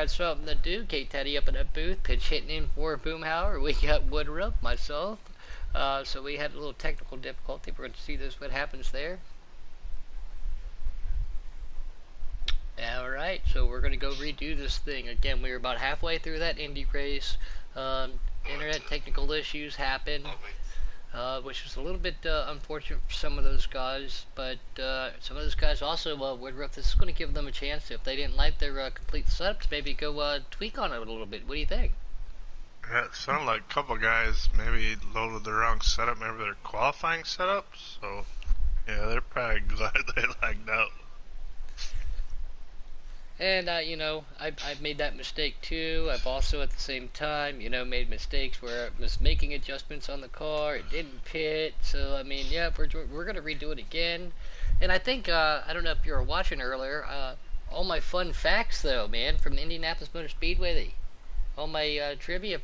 had something to do. Kate Teddy up in that booth, pitch hitting in for Boomhauer. We got Woodruff, myself. So we had a little technical difficulty. We're going to see this what happens there. Alright, so we're going to go redo this thing. Again, we were about halfway through that Indy race. Internet technical issues happened, which was a little bit unfortunate for some of those guys. But some of those guys also, Woodruff, this is going to give them a chance, if they didn't like their complete setups, maybe go tweak on it a little bit. What do you think? Yeah, it sounded like a couple guys maybe loaded the wrong setup, maybe their qualifying setup, so yeah, they're probably glad they lagged out. And, you know, I've made that mistake too. I've also at the same time, you know, made mistakes where I was making adjustments on the car. It didn't pit. So, I mean, yeah, we're going to redo it again. And I think, I don't know if you were watching earlier, all my fun facts, though, man, from Indianapolis Motor Speedway, all my trivia,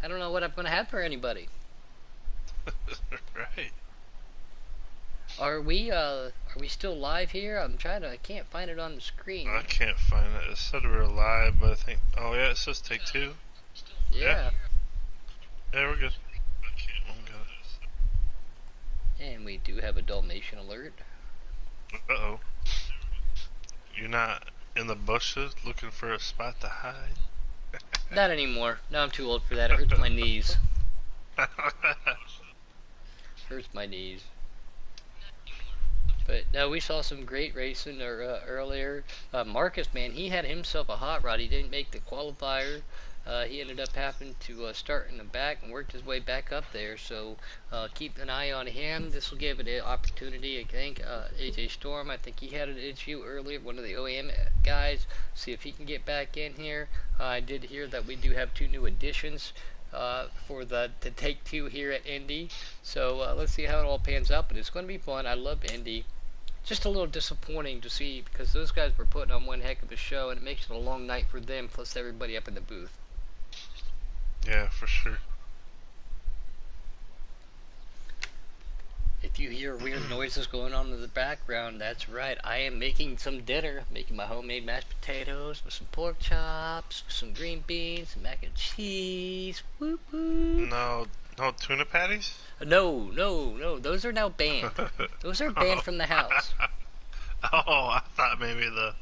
I don't know what I'm going to have for anybody. Right. Are we still live here? I can't find it on the screen. I can't find it. It said we were live, but I think, oh yeah, it says take two. Yeah. Yeah, we're good. And we do have a Dalmatian alert. Uh-oh. You're not in the bushes looking for a spot to hide? Not anymore. No, I'm too old for that. It hurts my knees. Hurts my knees. But no, we saw some great racing earlier. Marcus, man, he had himself a hot rod. He didn't make the qualifier. He ended up having to start in the back and worked his way back up there. So keep an eye on him. This will give it an opportunity. I think AJ Storm, I think he had an issue earlier. One of the OEM guys. See if he can get back in here. I did hear that we do have 2 new additions for the take 2 here at Indy. So let's see how it all pans out. But it's going to be fun. I love Indy. Just a little disappointing to see because those guys were putting on one heck of a show, and it makes it a long night for them plus everybody up in the booth. Yeah, for sure. If you hear weird noises going on in the background, that's right. I am making some dinner. Making my homemade mashed potatoes with some pork chops, some green beans, some mac and cheese. Whoop whoop. No tuna patties? No. Those are now banned. Those are banned from the house. Oh, I thought maybe the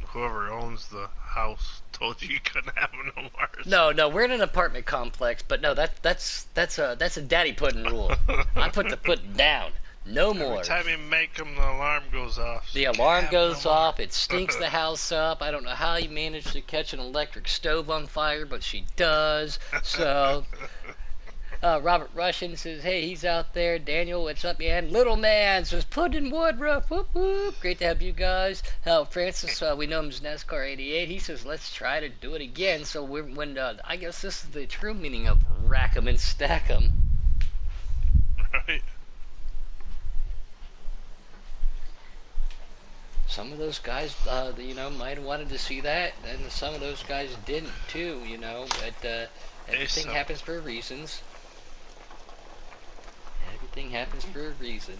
whoever owns the house told you couldn't have them no more. No, we're in an apartment complex, but no, that's a daddy pudding rule. I put the foot down. No more. Every time you make them, the alarm goes off. The alarm goes off. It stinks the house up. I don't know how you managed to catch an electric stove on fire, but she does. So, Robert Russian says, hey, he's out there. Daniel, what's up, man? Little man says, Puddin' Woodruff. Whoop, whoop. Great to have you guys. Francis, we know him as NASCAR 88. He says, let's try to do it again. So, I guess this is the true meaning of rack 'em and stack 'em. Right. Some of those guys, you know, might have wanted to see that, and some of those guys didn't too, you know. But everything happens for reasons. Everything happens for a reason.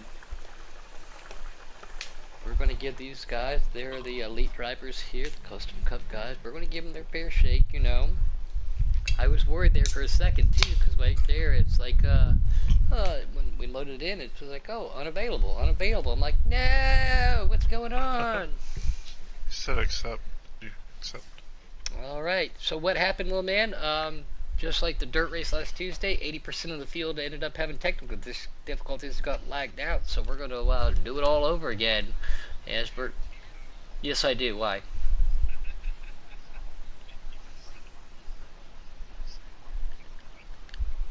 We're going to give these guys, they're the elite drivers here, the Custom Cup guys. We're going to give them their fair shake, you know. I was worried there for a second too, because right there it's like, when we loaded in, it was like, oh, unavailable. I'm like, no, what's going on? You said accept. You accept. All right. So what happened, little man? Just like the dirt race last Tuesday, 80% of the field ended up having technical difficulties, got lagged out. So we're going to do it all over again. As for, yes, I do. Why?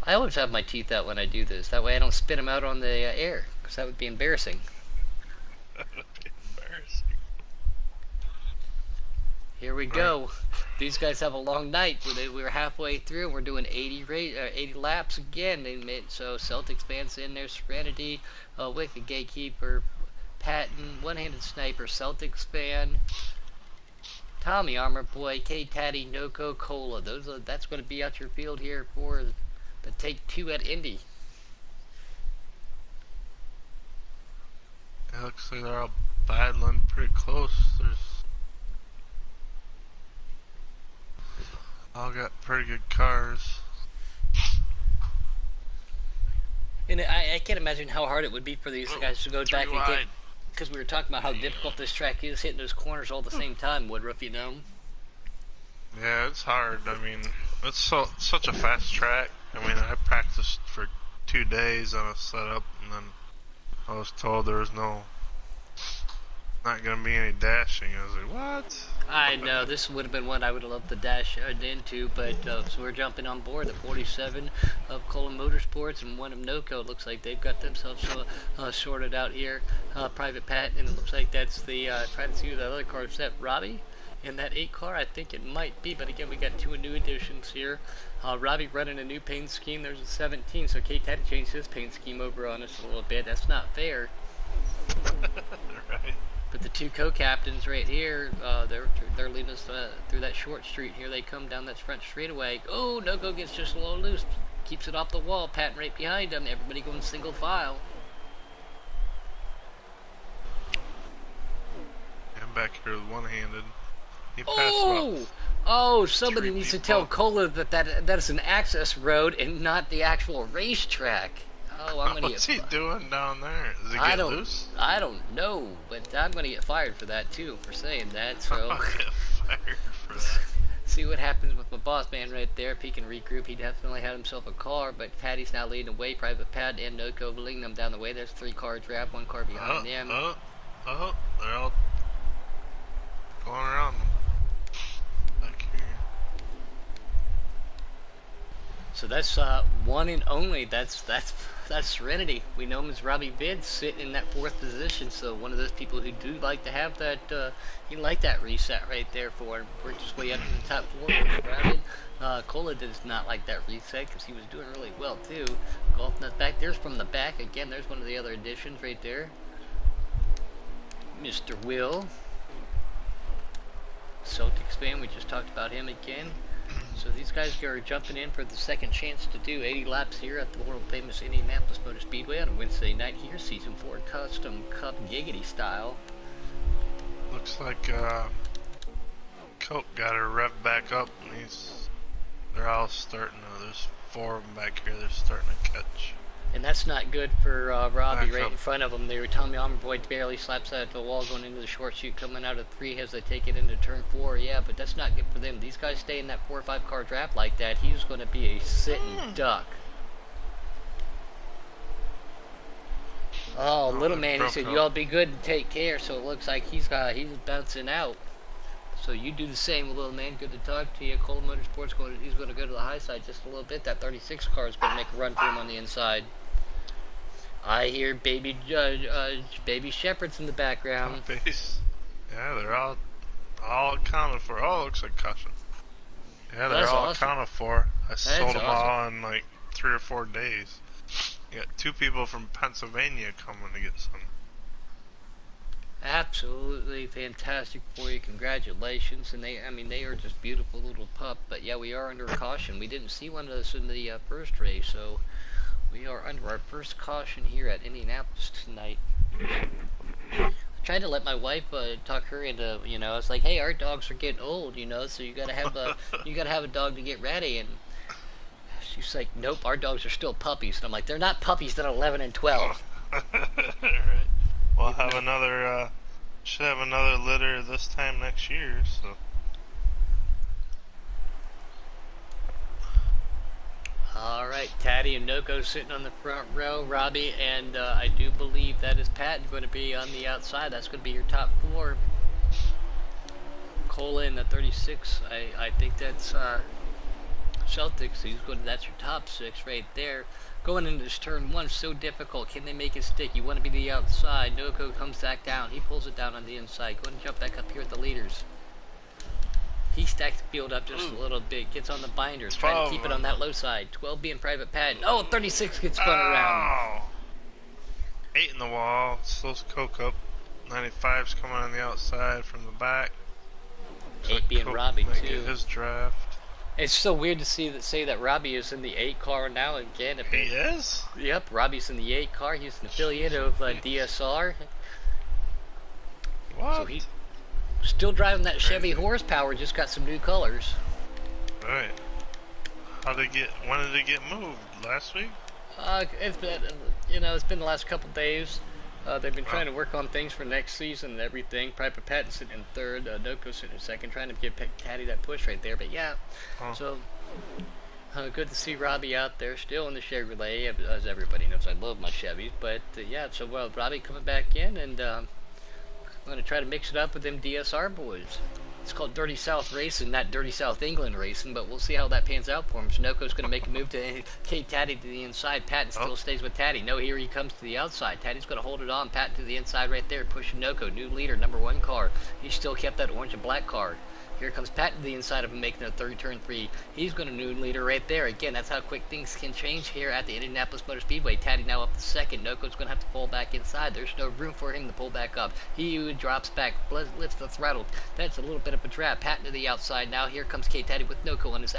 I always have my teeth out when I do this. That way I don't spit them out on the air, because that would be embarrassing. That would be embarrassing. Here we go. These guys have a long night. We were halfway through. We're doing 80 laps again. So Celtics fans in there. Serenity, Wicked Gatekeeper, Patton, One-Handed Sniper, Celtics fan, Tommy Armor Boy, K-Tatty, No Coca-Cola. That's going to be out your field here for the take 2 at Indy. It looks like they're all battling pretty close. There's all got pretty good cars. And I can't imagine how hard it would be for these Oh, guys to go three back and get, wide. because we were talking about how difficult this track is, hitting those corners all at the same time, Woodruff, you know? Yeah, it's hard. I mean, it's such a fast track. I mean, I practiced for 2 days on a setup, and then I was told there was not gonna be any dashing. I was like, what? I know, this would have been one I would have loved to dash into, but so we're jumping on board the 47 of Colin Motorsports and one of NOCO. It looks like they've got themselves sorted out here. Private Pat, and it looks like that's the, trying to see who the other car is. That Robbie? In that 8 car, I think it might be, but again, we got 2 new additions here. Robbie running a new paint scheme. There's a 17, so Kate had to change his paint scheme over on us a little bit. That's not fair. Right. But the 2 co-captains right here, they're leading us through that short street. Here they come down that front straightaway. Oh, NOCO gets just a little loose. Keeps it off the wall. Patton right behind them. Everybody going single file. I'm back here with one-handed. He passed Oh! Oh, somebody 3 needs to people. tell Cola that is an access road and not the actual racetrack. Oh, I'm gonna What's get. he doing down there? Does he I get don't. loose? I don't know, but I'm gonna get fired for that too, for saying that. So I'll get fired for that. see what happens with my boss man right there. If he can regroup, he definitely had himself a car. But Patty's now leading the way. Private Pat and NOCO leading them down the way. There's 3 car draft, 1 car behind them. They're all going around them. Back here. So that's one and only. That's Serenity. We know him as Robbie Vids sitting in that 4th position. So one of those people who do like to have that, he like that reset right there for him. Worked his way up to the top 4. Cola does not like that reset because he was doing really well too. Golf nut back. There's from the back again. There's one of the other additions right there. Mr. Will. Celtics fan. We just talked about him again. So these guys are jumping in for the second chance to do 80 laps here at the world famous Indianapolis Motor Speedway on a Wednesday night here, Season 4 Custom Cup Giggity style. Looks like Coke got her rev back up, and they're all starting to, there's 4 of them back here, they're starting to catch. And that's not good for Robbie Back right up. in front of him. They were telling me Boy barely slaps out the wall going into the short chute, coming out of 3 as they take it into turn 4. Yeah, but that's not good for them. These guys stay in that 4 or 5 car draft like that. He's going to be a sitting duck. Oh, little man, he said, you all be good and take care. So it looks like he's bouncing out. So you do the same, little man. Good to talk to you. Cole Motorsports, he's going to go to the high side just a little bit. That 36 car is going to make a run for him on the inside. I hear baby shepherds in the background. Base. Yeah, they're all accounted for. Oh, looks like caution. Yeah, they're That's all awesome. accounted for. I sold them awesome. all in like 3 or 4 days. You got 2 people from Pennsylvania coming to get some. Absolutely fantastic for you. Congratulations. And they are just beautiful little pup. But yeah, we are under caution. We didn't see one of those in the first race, so we are under our first caution here at Indianapolis tonight. I tried to let my wife talk her into, it's like, hey, our dogs are getting old, so you gotta have a dog to get ready. And she's like, nope, our dogs are still puppies. And I'm like, they're not puppies, they're 11 and 12. Right. We'll have another. Should have another litter this time next year. So. Alright, Taddy and NOCO sitting on the front row. Robbie and I do believe that is Pat going to be on the outside. That's going to be your top 4. Cola in the 36. I think that's Celtics. That's your top 6 right there. Going into this turn 1, so difficult. Can they make it stick? You want to be the outside. NOCO comes back down. He pulls it down on the inside. Go and jump back up here at the leaders. He stacks the field up just a little bit. Gets on the binders. Trying to keep it on that low side. 12 being Private Pat. Oh, 36 gets spun around. 8 in the wall. Slows Coke up. 95's coming on the outside from the back. 8 being Coke Robbie might too. Get his draft. It's so weird to say that Robbie is in the 8 car now again. He is? Yep, Robbie's in the 8 car. He's an affiliate of DSR. So he What? still driving that Chevy Crazy. horsepower, just got some new colors. Right. When did it get moved? Last week? It's been, it's been the last couple days. They've been Oh, trying to work on things for next season and everything. Private Patton sitting in third, Noko sitting in second, trying to give Caddy that push right there. But yeah, oh. so good to see Robbie out there still in the Chevrolet. As everybody knows, I love my Chevys. But yeah, so Robbie coming back in, and I'm going to try to mix it up with them DSR boys. It's called Dirty South Racing, not Dirty South England Racing, but we'll see how that pans out for him. Sunoco's going to make a move to Kate Taddy to the inside. Patton Oh, still stays with Taddy. No, here he comes to the outside. Taddy's going to hold it on. Patton to the inside right there, pushing Sunoco. New leader, number one car. He still kept that orange and black car. Here comes Patton to the inside of him, making a third turn three. He's going to new leader right there. Again, that's how quick things can change here at the Indianapolis Motor Speedway. Taddy now up to second. Noco's going to have to pull back inside. There's no room for him to pull back up. He drops back, lifts the throttle. That's a little bit of a trap. Patton to the outside now. Here comes Kate Taddy with Noco on his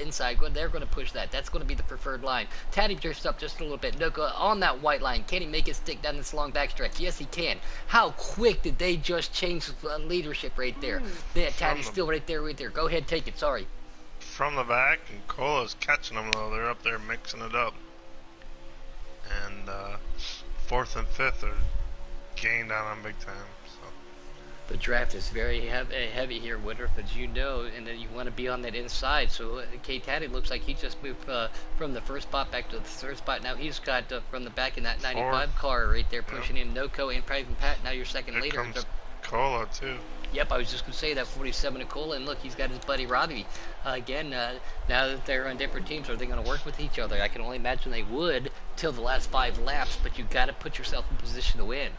inside. They're going to push that. That's going to be the preferred line. Taddy drifts up just a little bit. Noco on that white line. Can he make it stick down this long backstretch? Yes, he can. How quick did they just change leadership right there? from Taddy's the still right there. Go ahead, take it. Sorry. from the back, and Cola's catching them though. They're up there mixing it up, and fourth and fifth are gained down on big time. So The draft is very heavy here, Woodruff, as you know, and then you want to be on that inside. So K. Taddy looks like he just moved from the first spot back to the third spot. Now he's got from the back in that 95 car right there pushing in Noco and Private Pat. Now your second here leader. comes Cola too. Yep, I was just going to say that 47 Nicola, and look, he's got his buddy Robbie. Again, now that they're on different teams, are they going to work with each other? I can only imagine they would till the last 5 laps, but you got to put yourself in position to win.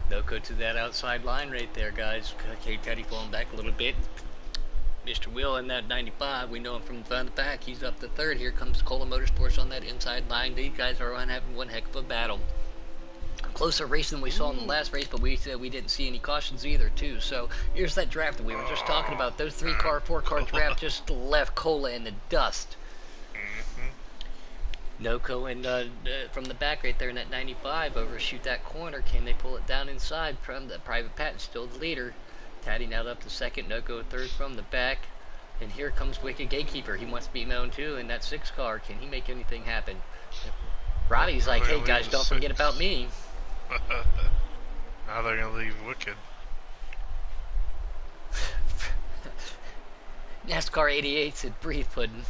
They'll go to that outside line right there, guys. Okay, Teddy falling back a little bit. Mr. Will in that 95, we know him from the back. He's up to third. Here comes Cola Motorsports on that inside line. These guys are having one heck of a battle. Closer race than we saw in the last race, but we didn't see any cautions either, too. So here's that draft that we were just talking about. Those 3-car, 4-car draft just left Cola in the dust. Noco and from the back right there in that 95, overshoot that corner. Can they pull it down inside from the Private Patton, still the leader. Taddy now up to second, Noco third from the back. And here comes Wicked Gatekeeper. He wants to be known too in that 6-car. Can he make anything happen? Robbie's like, hey guys, don't forget about me. Now they're gonna leave Wicked. NASCAR 88 said breathe pudding.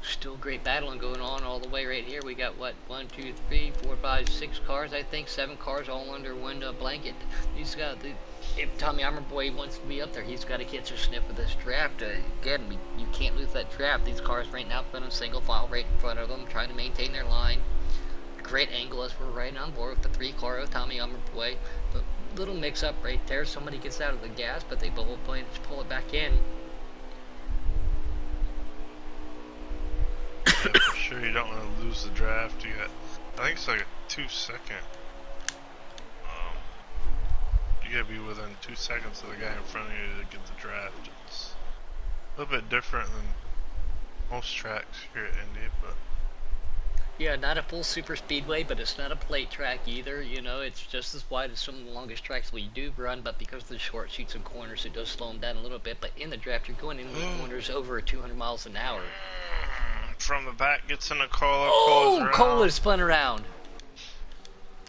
Still great battling going on all the way right here. We got what, 1, 2, 3, 4, 5, 6 cars, I think, 7 cars all under one blanket. He's got if Tommy Armour Boy wants to be up there, he's got to catch a sniff of this draft. Again, you can't lose that draft. These cars right now put in single file right in front of them, trying to maintain their line. Great angle as we're right on board with the 3-car of Tommy Armour Boy. But little mix up right there. Somebody gets out of the gas, but they both pull it back in. Yeah, for sure you don't want to lose the draft. You got, I think it's like a 2-second. You gotta be within 2 seconds of the guy in front of you to get the draft. It's a little bit different than most tracks here at Indy, but Yeah, not a full super speedway, but it's not a plate track either. You know, it's just as wide as some of the longest tracks we do run, but because of the short sheets and corners, it does slow them down a little bit. But in the draft, you're going in with corners over 200 miles an hour. from the back gets in a Cola. Oh, Cola's spun around.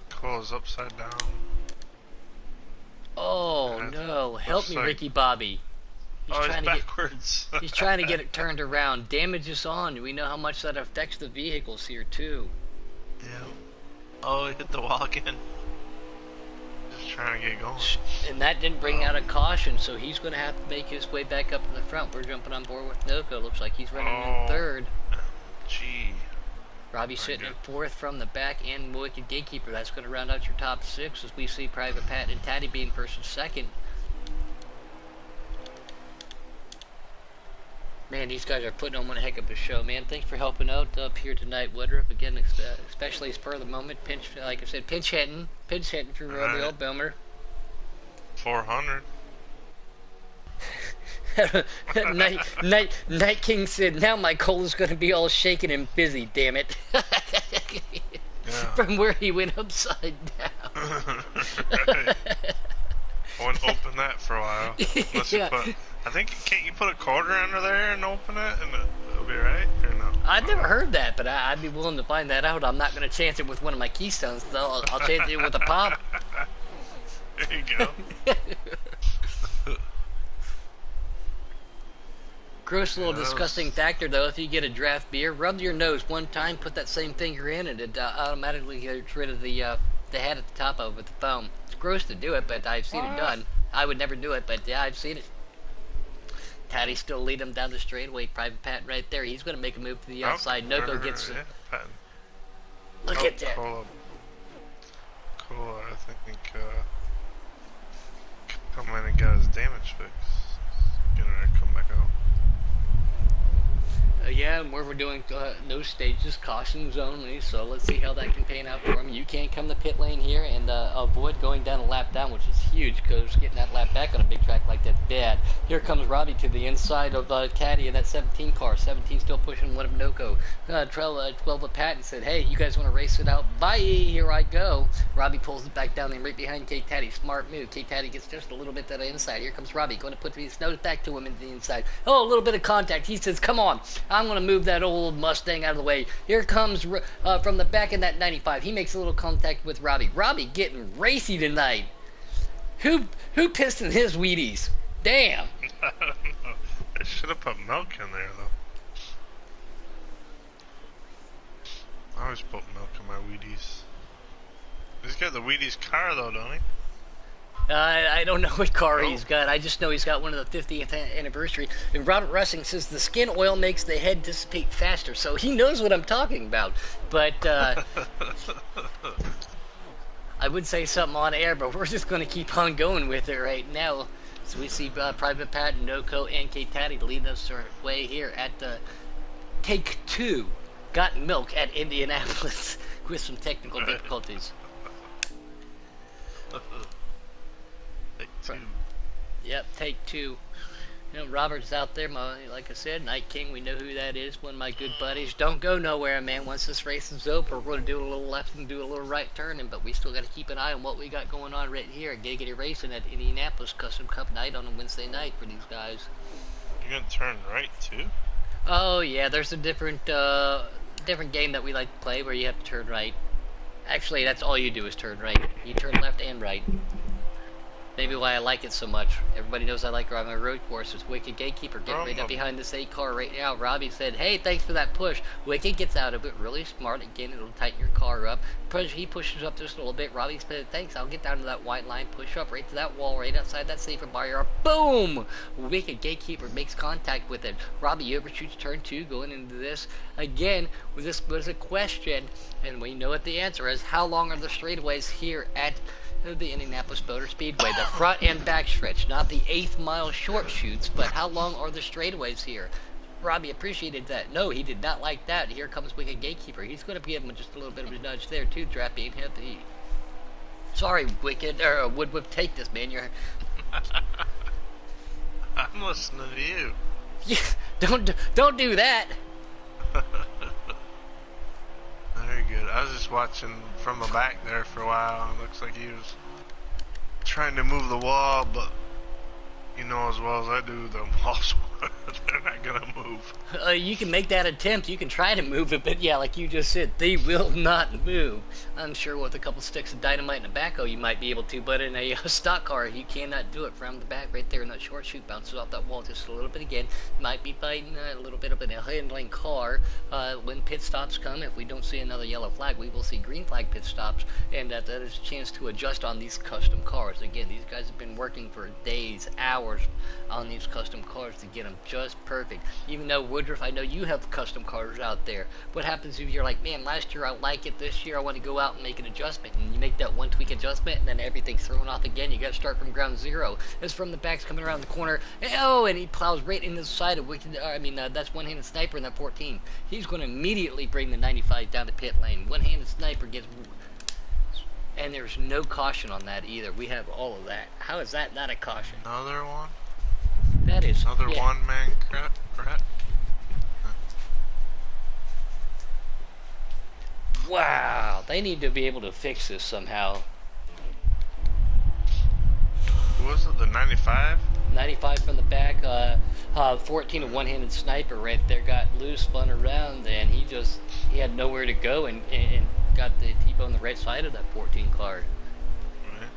Cola's upside down. Oh, And no. Help me, like, Ricky Bobby. He's oh, trying it's to get backwards. he's trying to get it turned around. Damage is on. We know how much that affects the vehicles here, too. Yeah. Oh, he hit the wall again. Just trying to get going. And that didn't bring out a caution, so he's going to have to make his way back up in the front. We're jumping on board with Noco. Looks like he's running in third. Gee. Robbie sitting in fourth from the back, and Wicked Gatekeeper. That's going to round out your top 6 as we see Private Pat and Taddy being first and second. Man, these guys are putting on one heck of a show, man. Thanks for helping out up here tonight, Woodruff. Again, especially spur of the moment. Like I said, pinch hitting for the old Boomer. 400. Night King said, "Now my coal is going to be all shaken and busy. Damn it!" Yeah. From where he went upside down. Right. I wouldn't open that for a while. Unless you Yeah, put, I think, can't you put a quarter under there and open it and it'll be right? Or no? I've I don't never know. heard that, but I'd be willing to find that out. I'm not going to chance it with one of my keystones, though. I'll chance it with a pop. There you go. Gross little Yeah, that disgusting was. factor, though. If you get a draft beer, rub your nose one time, put that same finger in, and it automatically gets rid of the head at the top of it with the foam. It's gross to do it, but I've seen it What? done. I would never do it, but yeah, I've seen it. Taddy still lead him down the straightaway. Private Pat right there. He's going to make a move to the Oh, outside. Noko or, gets. yeah, patent. Look Oh, at that. Cola, I think, come in and got his damage fixed. Getting ready to come back out. Yeah, and where we're doing no stages, cautions only. So let's see how that can pan out for him. You can't come to pit lane here and avoid going down a lap down, which is huge because getting that lap back on a big track like that's bad. Here comes Robbie to the inside of Caddy in that 17 car. 17 still pushing one of Noko. 12 of Pat and said, "Hey, you guys want to race it out? Bye, here I go." Robbie pulls it back down and right behind K Taddy. Smart move. K Taddy gets just a little bit to the inside. Here comes Robbie going to put his nose back to him in the inside. Oh, a little bit of contact. He says, "Come on. I'm going to move that old Mustang out of the way." Here comes from the back in that 95. He makes a little contact with Robbie. Robbie getting racy tonight. Who pissed in his Wheaties? Damn. I don't know. I should have put milk in there, though. I always put milk in my Wheaties. He's got the Wheaties car, though, don't he? I don't know what car No. he's got. I just know he's got one of the 50th anniversary. And Robert Russing says the skin oil makes the head dissipate faster. So he knows what I'm talking about. But I would say something on air, but we're just going to keep on going with it right now. So we see Private Pat, Noko, and K Taddy lead us our way here at the Take Two. Got Milk at Indianapolis with some technical difficulties. Take two. Yep, Take Two. You know, Robert's out there, like I said, Night King, we know who that is, one of my good buddies. Don't go nowhere, man. Once this race is over, we're going to do a little left and do a little right turning, but we still got to keep an eye on what we got going on right here at Giggity Racing at Indianapolis Custom Cup night on a Wednesday night for these guys. You're gonna turn right, too? Oh, yeah, there's a different game that we like to play where you have to turn right. Actually, that's all you do is turn right. You turn left and right. Maybe why I like it so much. Everybody knows I like driving road courses. Wicked Gatekeeper getting right up behind this 8 car right now. Robbie said, "Hey, thanks for that push." Wicked gets out of it, really smart. Again, it'll tighten your car up. He pushes up just a little bit. Robbie said, "Thanks, I'll get down to that white line, push up right to that wall, right outside that safer barrier." Boom! Wicked Gatekeeper makes contact with it. Robbie overshoots turn 2 going into this. Again, this was a question, and we know what the answer is. How long are the straightaways here at the Indianapolis Motor Speedway? The front and back stretch, not the 8th mile short shoots, but how long are the straightaways here? Robbie appreciated that. No, he did not like that. Here comes Wicked Gatekeeper. He's going to give him just a little bit of a nudge there, too. Draft being heavy. Sorry, Wicked, or Woodwhip, take this, man. You're... I'm listening to you. don't do that. Very good. I was just watching from the back there for a while, and it looks like he was trying to move the wall, but you know as well as I do, the walls, they're not gonna move. You can make that attempt. You can try to move it, but yeah, like you just said, they will not move. I'm sure with a couple sticks of dynamite and a backhoe, you might be able to, but in a stock car, you cannot do it from the back right there in that short shoot. Bounces off that wall just a little bit again. Might be fighting a little bit of a handling car. When pit stops come, if we don't see another yellow flag, we will see green flag pit stops, and that is a chance to adjust on these custom cars. Again, these guys have been working for days, hours on these custom cars to get them just perfect. Even though Woodruff, I know you have custom cars out there. What happens if you're like, man, last year I like it, this year I want to go out and make an adjustment, and you make that one tweak adjustment, and then everything's thrown off again. You got to start from ground zero. As from the back's coming around the corner, oh, and he plows right into the side of Wicked. That's one-handed sniper in that 14. He's going to immediately bring the 95 down to pit lane. One-handed sniper gets. And there's no caution on that either. We have all of that. How is that not a caution? Another one? That is, Another yeah. one-man crack. Wow, they need to be able to fix this somehow. Who was it? The 95? 95 from the back, 14 a one-handed sniper right there got loose, spun around, and he had nowhere to go and got the T-bone on the right side of that 14 car. Right.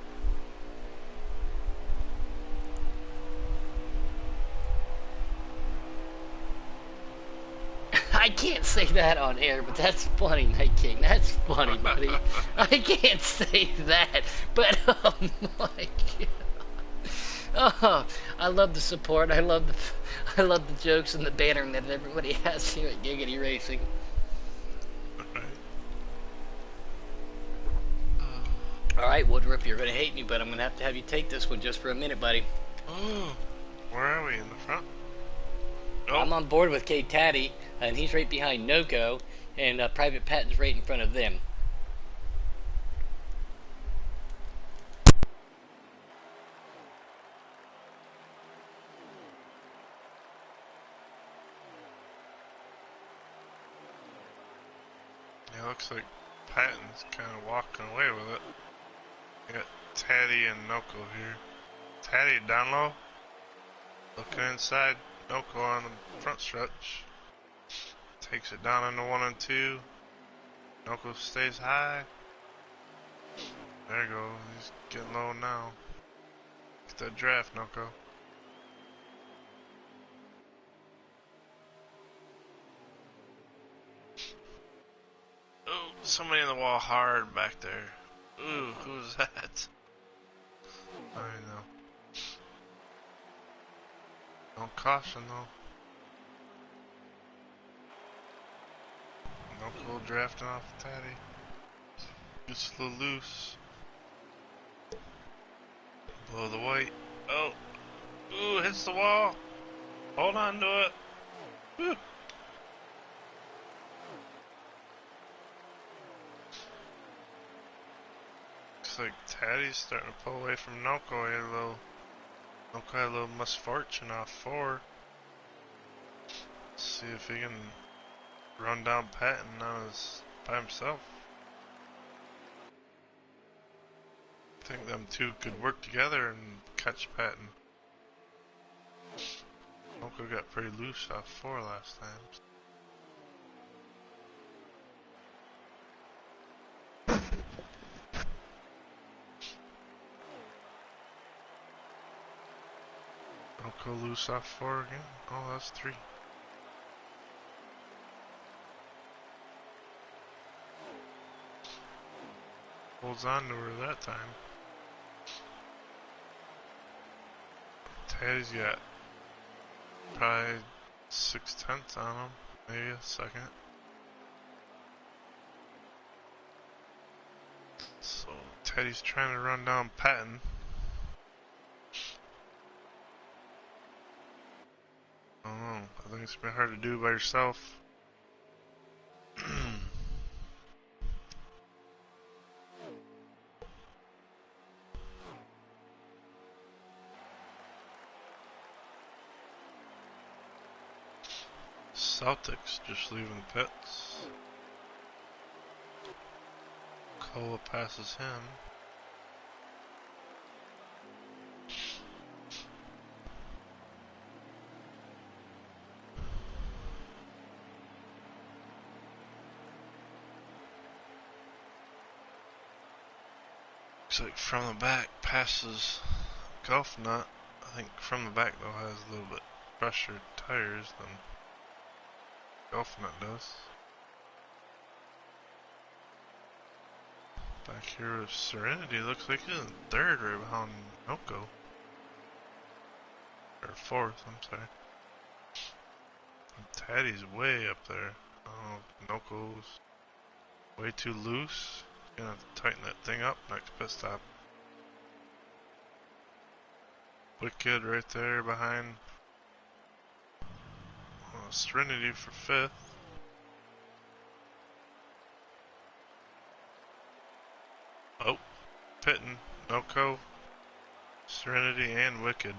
I can't say that on air, but that's funny, Night King. That's funny, buddy. I can't say that, but oh my god. Oh, I love the support. I love the jokes and the bantering that everybody has here at Giggity Racing. Right. All right, Woodruff, you're gonna hate me, but I'm gonna have you take this one just for a minute, buddy. Oh, where are we? In the front? I'm Nope. on board with K Taddy, and he's right behind Noko, and Private Patton's right in front of them. Yeah, looks like Patton's kind of walking away with it. We got Taddy and Noko here. Taddy down low, looking inside. Noko on the front stretch. Takes it down into 1 and 2. Noko stays high. There you go. He's getting low now. Get that draft, Noko. Oh, somebody in the wall hard back there. Ooh, who's that? I know. Don't caution though. Noko drafting off Taddy. Gets a little loose. Below the white. Oh. Ooh, hits the wall. Hold on to it. Woo. Looks like Taddy's starting to pull away from Noko. Noko had a little misfortune off 4. Let's see if he can run down Patton by himself. I think them two could work together and catch Patton. Noko got pretty loose off 4 last time. Noko loose off 4 again. Oh, that's 3. Holds on to her that time. Teddy's got probably 6/10 on him, maybe a second. So Teddy's trying to run down Patton. I don't know. I think it's been hard to do by yourself. Celtics just leaving pits. Kola passes him. Looks like from the back passes Golf Nut. I think from the back though has a little bit fresher tires than Golf Nut does. Back here with Serenity, looks like he's in 3rd right behind Noko. Or 4th, I'm sorry. And Taddy's way up there. Oh, Noko's way too loose. Gonna have to tighten that thing up next pit stop. Wicked right there behind Serenity for 5th. Oh, pitting Noko, Serenity, and Wicked.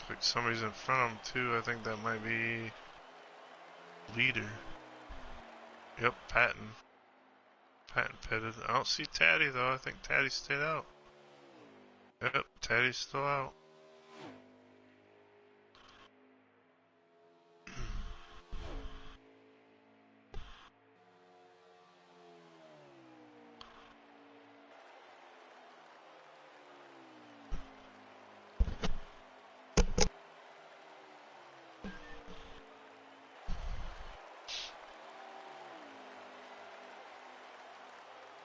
like somebody's in front of him too. I think that might be leader. Yep, Patton. Patton pitted. I don't see Taddy though. I think Taddy stayed out. Yep, Taddy's still out.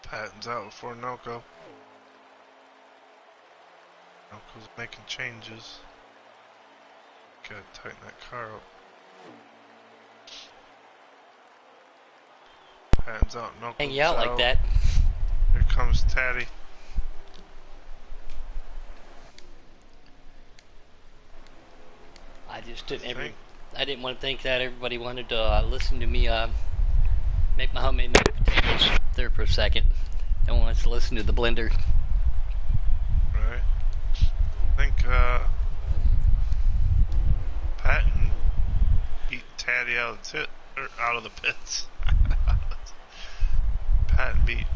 Patton's out before Noco. Noco's making changes. Gotta tighten that car up. Patton's out, Noco's Hang you out like out. that. Here comes Taddy. I just didn't I didn't want to think that everybody wanted to listen to me make my homemade mashed potatoes there for a second. No one wants to listen to the blender. Right. I think Patton beat Taddy out of out of the pits. Patton beat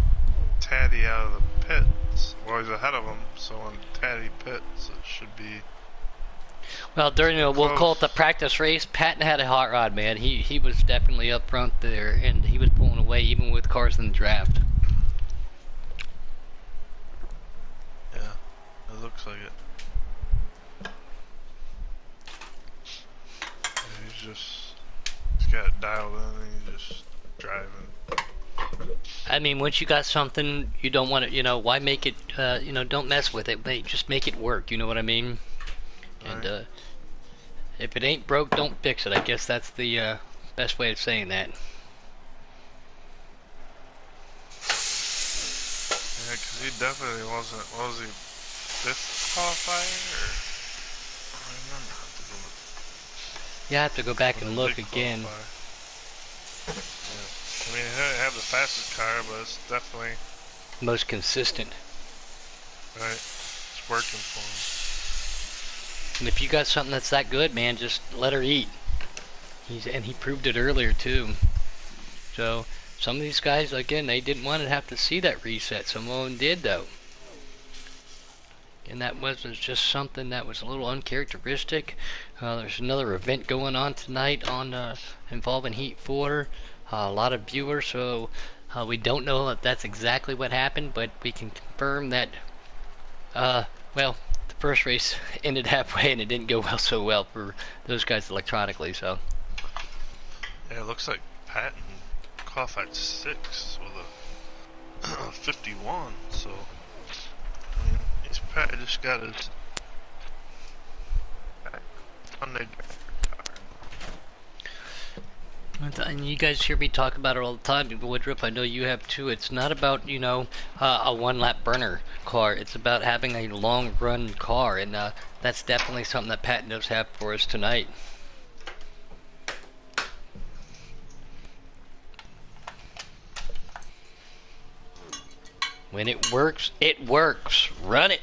Taddy out of the pits. Well, he's ahead of him, so when Taddy pits, it should be. Well, during we'll call it the practice race, Patton had a hot rod, man. He was definitely up front there, and he was pulling away even with cars in the draft. Yeah, it looks like it. Yeah, he's got it dialed in, and he's just driving. I mean, once you got something, you don't want to, why make it, don't mess with it. Just make it work, you know what I mean? Right. And if it ain't broke, don't fix it. I guess that's the best way of saying that. Yeah, because he definitely wasn't. What was he? Fifth qualifier? Or I don't remember. You have to go back and look again. Yeah. I mean, he didn't have the fastest car, but it's definitely Most consistent. right. It's working for him. And if you got something that's that good, man, just let her eat. And he proved it earlier too. So some of these guys, again, they didn't want to have to see that reset. Some of them did though. And that was just something that was a little uncharacteristic. There's another event going on tonight on involving Heat 4. A lot of viewers, so we don't know if that's exactly what happened, but we can confirm that, well, the first race ended halfway and it didn't go so well for those guys electronically, so. Yeah, it looks like Patton qualified 6th with a 51, so I mean, he's probably just got his Sunday driver car. And you guys hear me talk about it all the time, Woodruff. I know you have too. It's not about, a one-lap burner car. It's about having a long-run car, and that's definitely something that Patton does have for us tonight. When it works, it works. Run it.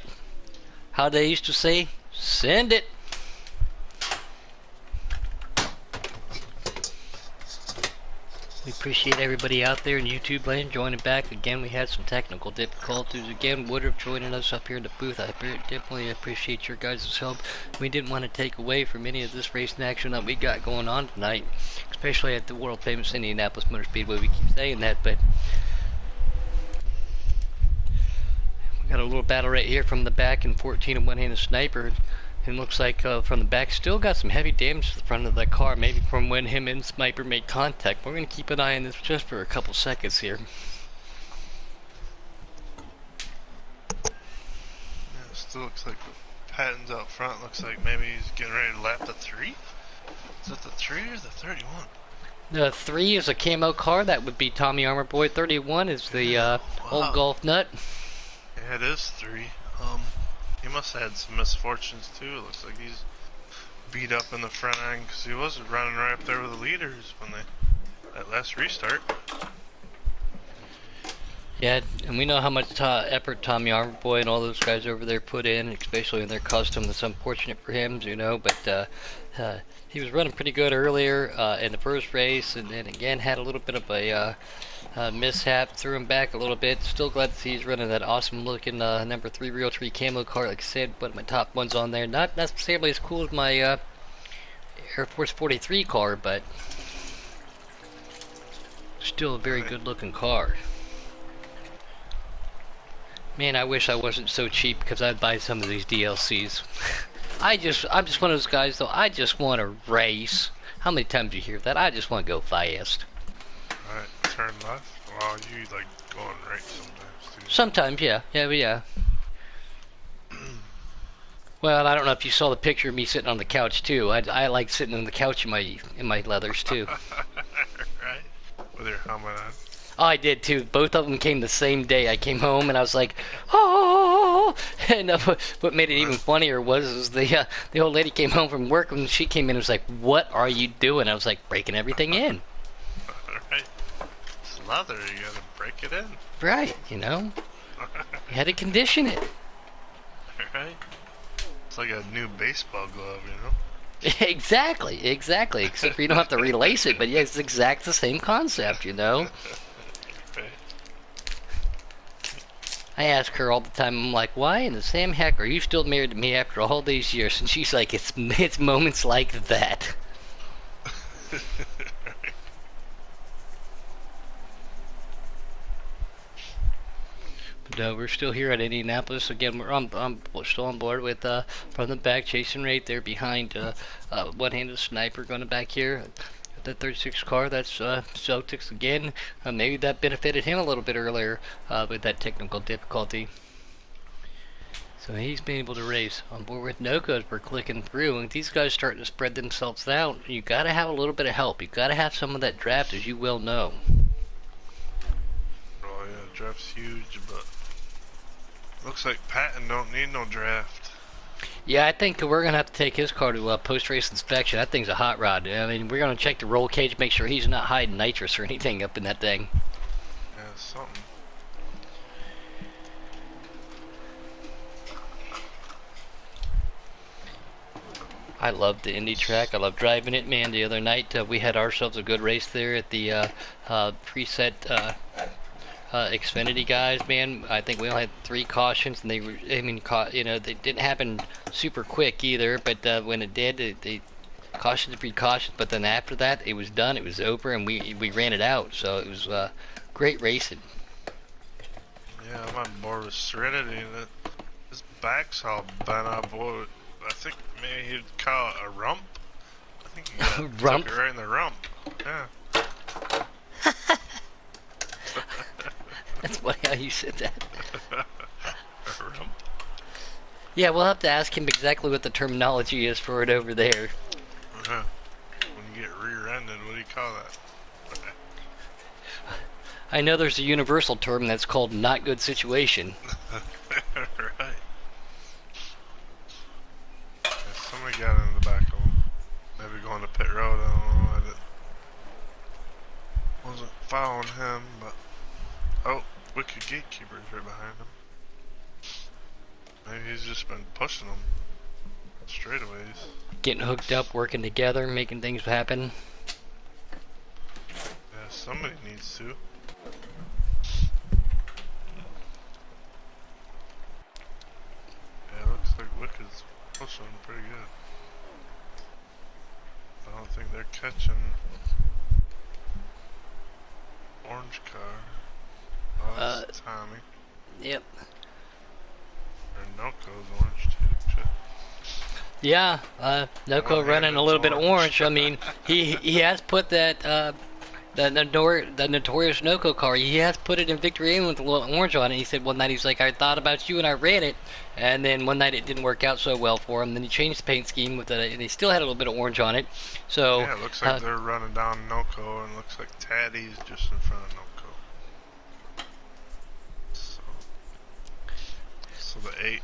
How they used to say, send it. We appreciate everybody out there in YouTube land joining back. Again, we had some technical difficulties. Again, Woodruff joining us up here in the booth. I definitely appreciate your guys' help. We didn't want to take away from any of this racing action that we got going on tonight, especially at the world famous Indianapolis Motor Speedway. We keep saying that, but we got a little battle right here from the back in 14 and one-handed sniper. It looks like from the back, still got some heavy damage to the front of the car, maybe from when him and Sniper made contact. We're going to keep an eye on this just for a couple seconds here. Yeah, it still looks like Patton's out front. Looks like maybe he's getting ready to lap the 3? Is it the 3 or the 31? The 3 is a camo car. That would be Tommy Armor Boy. 31 is the old golf nut. Yeah, it is 3. He must have had some misfortunes too. It looks like he's beat up in the front end because he was running right up there with the leaders when that last restart. Yeah, and we know how much effort Tommy Armorboy and all those guys over there put in, especially in their custom. It's unfortunate for him, but he was running pretty good earlier in the first race, and then again had a little bit of a mishap, threw him back a little bit. Still glad to see he's running that awesome looking number 3 Real Tree camo car. Like I said, one of my top ones on there. Not necessarily as cool as my Air Force 43 car, but still a very Right. good looking car. Man, I wish I wasn't so cheap because I'd buy some of these DLCs. I'm just one of those guys though. I just want to race. How many times do you hear that? I just want to go fast. Right. Turn left. Wow, you like going right sometimes too. Sometimes, yeah, yeah. Well, I don't know if you saw the picture of me sitting on the couch too. I like sitting on the couch in my leathers too. Right. With your helmet on. Oh, I did too. Both of them came the same day. I came home and I was like, oh. And what made it even funnier was the old lady came home from work and she came in and was like, "What are you doing?" I was like, "Breaking everything in." Right. It's leather. You gotta break it in. Right, you know, you had to condition it. Right. It's like a new baseball glove, you know. Exactly. Except for you don't have to relace it, but yeah, it's exact the same concept, you know. Right. I ask her all the time. I'm like, "Why in the Sam heck are you still married to me after all these years?" And she's like, "It's moments like that." But we're still here at Indianapolis again. We're still on board with from the back, chasing right there behind one-handed sniper going back here. The 36 car, that's Celtics again. Maybe that benefited him a little bit earlier with that technical difficulty. So he's been able to race on board with Noco as we're clicking through. And these guys starting to spread themselves out. You got to have a little bit of help. You got to have some of that draft, as you well know. Oh yeah, draft's huge, but looks like Patton don't need no draft. Yeah, I think we're going to have to take his car to post-race inspection. That thing's a hot rod. I mean, we're going to check the roll cage, make sure he's not hiding nitrous or anything up in that thing. Yeah, something. I love the Indy track. I love driving it, man. The other night we had ourselves a good race there at the preset Xfinity guys, man. I think we only had 3 cautions, and they didn't happen super quick either. But when it did, the cautions breed cautions. But then after that, it was done. It was over, and we ran it out. So it was great racing. Yeah, I'm on board with Serenity. His back's all bent up. Boy, I think maybe he'd call it a rump. I think he Rump? took it right in the rump. Yeah. That's funny how you said that. A rump. Yeah, we'll have to ask him exactly what the terminology is for it over there. When you get rear-ended, what do you call that? I know there's a universal term that's called not good situation. Right. Yeah, somebody got in the back of him. Maybe going to pit road. I don't know. I wasn't following him, but oh, Wicked Gatekeeper's right behind him. Maybe he's just been pushing them straightaways. Getting hooked up, working together, making things happen. Yeah, somebody needs to. Yeah, looks like Wicked's pushing pretty good. I don't think they're catching orange car. Oh, that's Tommy. Yep. Or Noco's orange too. Shit. Yeah, Noco running a little bit orange. I mean, he has put that the notorious Noco car. He has put it in Victory Lane with a little orange on it. He said one night he's like, I thought about you and I ran it, and then one night it didn't work out so well for him. Then he changed the paint scheme with it, and he still had a little bit of orange on it. So yeah, it looks like they're running down Noco, and looks like Taddy's just in front of Noco. So the 8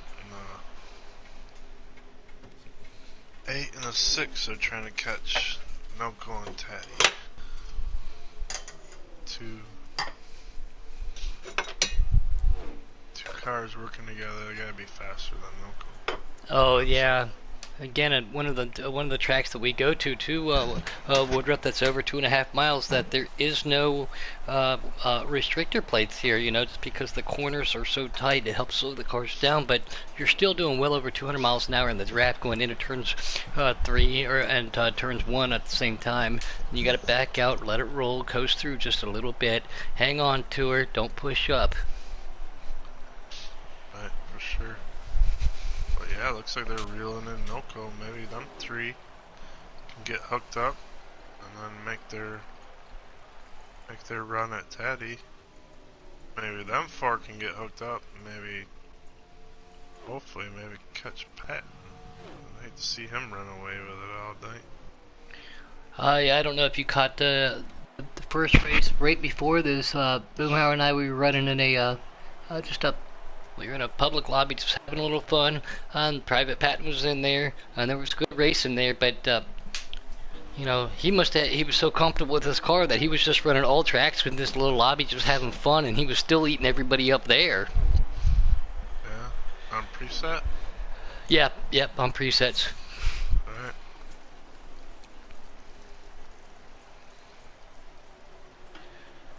and the 6 are trying to catch Noco and Taddy. 2. cars working together, they gotta be faster than local. Oh So, yeah. Again, at one of the tracks that we go to Woodruff, that's over 2.5 miles. That there is no restrictor plates here. You know, just because the corners are so tight, it helps slow the cars down. But you're still doing well over 200 miles an hour in the draft going into turns three and turns one at the same time. You got to back out, let it roll, coast through just a little bit, hang on to her, don't push up. right, for sure. But yeah, looks like they're reeling in Noco. Maybe them three can get hooked up and then make their run at Teddy. Maybe them four can get hooked up and hopefully catch Pat. I'd hate to see him run away with it all day. I don't know if you caught the first race right before this. Boomhauer and I, we were running in we were in a public lobby, just having a little fun. Private Patton was in there, and there was good racing there. But you know, he was so comfortable with his car that he was just running all tracks in this little lobby, just having fun, and he was still eating everybody up there. Yeah, on preset. Yep, on presets. All right.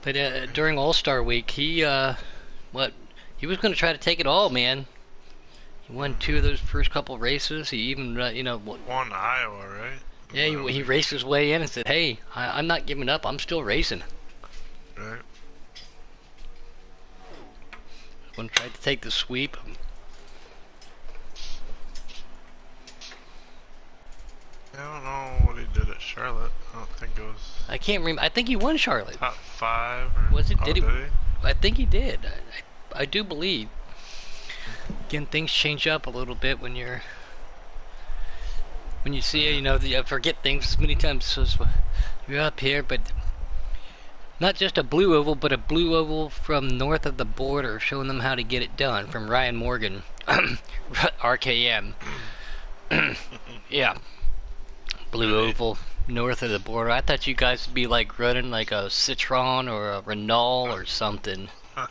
But during All Star Week, he was going to try to take it all, man. He won two of those first couple races. He even, Won Iowa, right? Yeah, he raced his way in and said, "Hey, I'm not giving up. I'm still racing." Right. Going to try to take the sweep. I don't know what he did at Charlotte. I don't think it was I can't remember. I think he won Charlotte. top 5. Or, Was it? oh, Did he? did he? I think he did. I do believe. Again, things change up a little bit when you see it. You know, you forget things as many times as you're up here. But not just a blue oval, but a blue oval from north of the border, showing them how to get it done. From Ryan Morgan, RKM. Yeah, blue oval north of the border. I thought you guys would be like running like a Citroen or a Renault or something. Renault.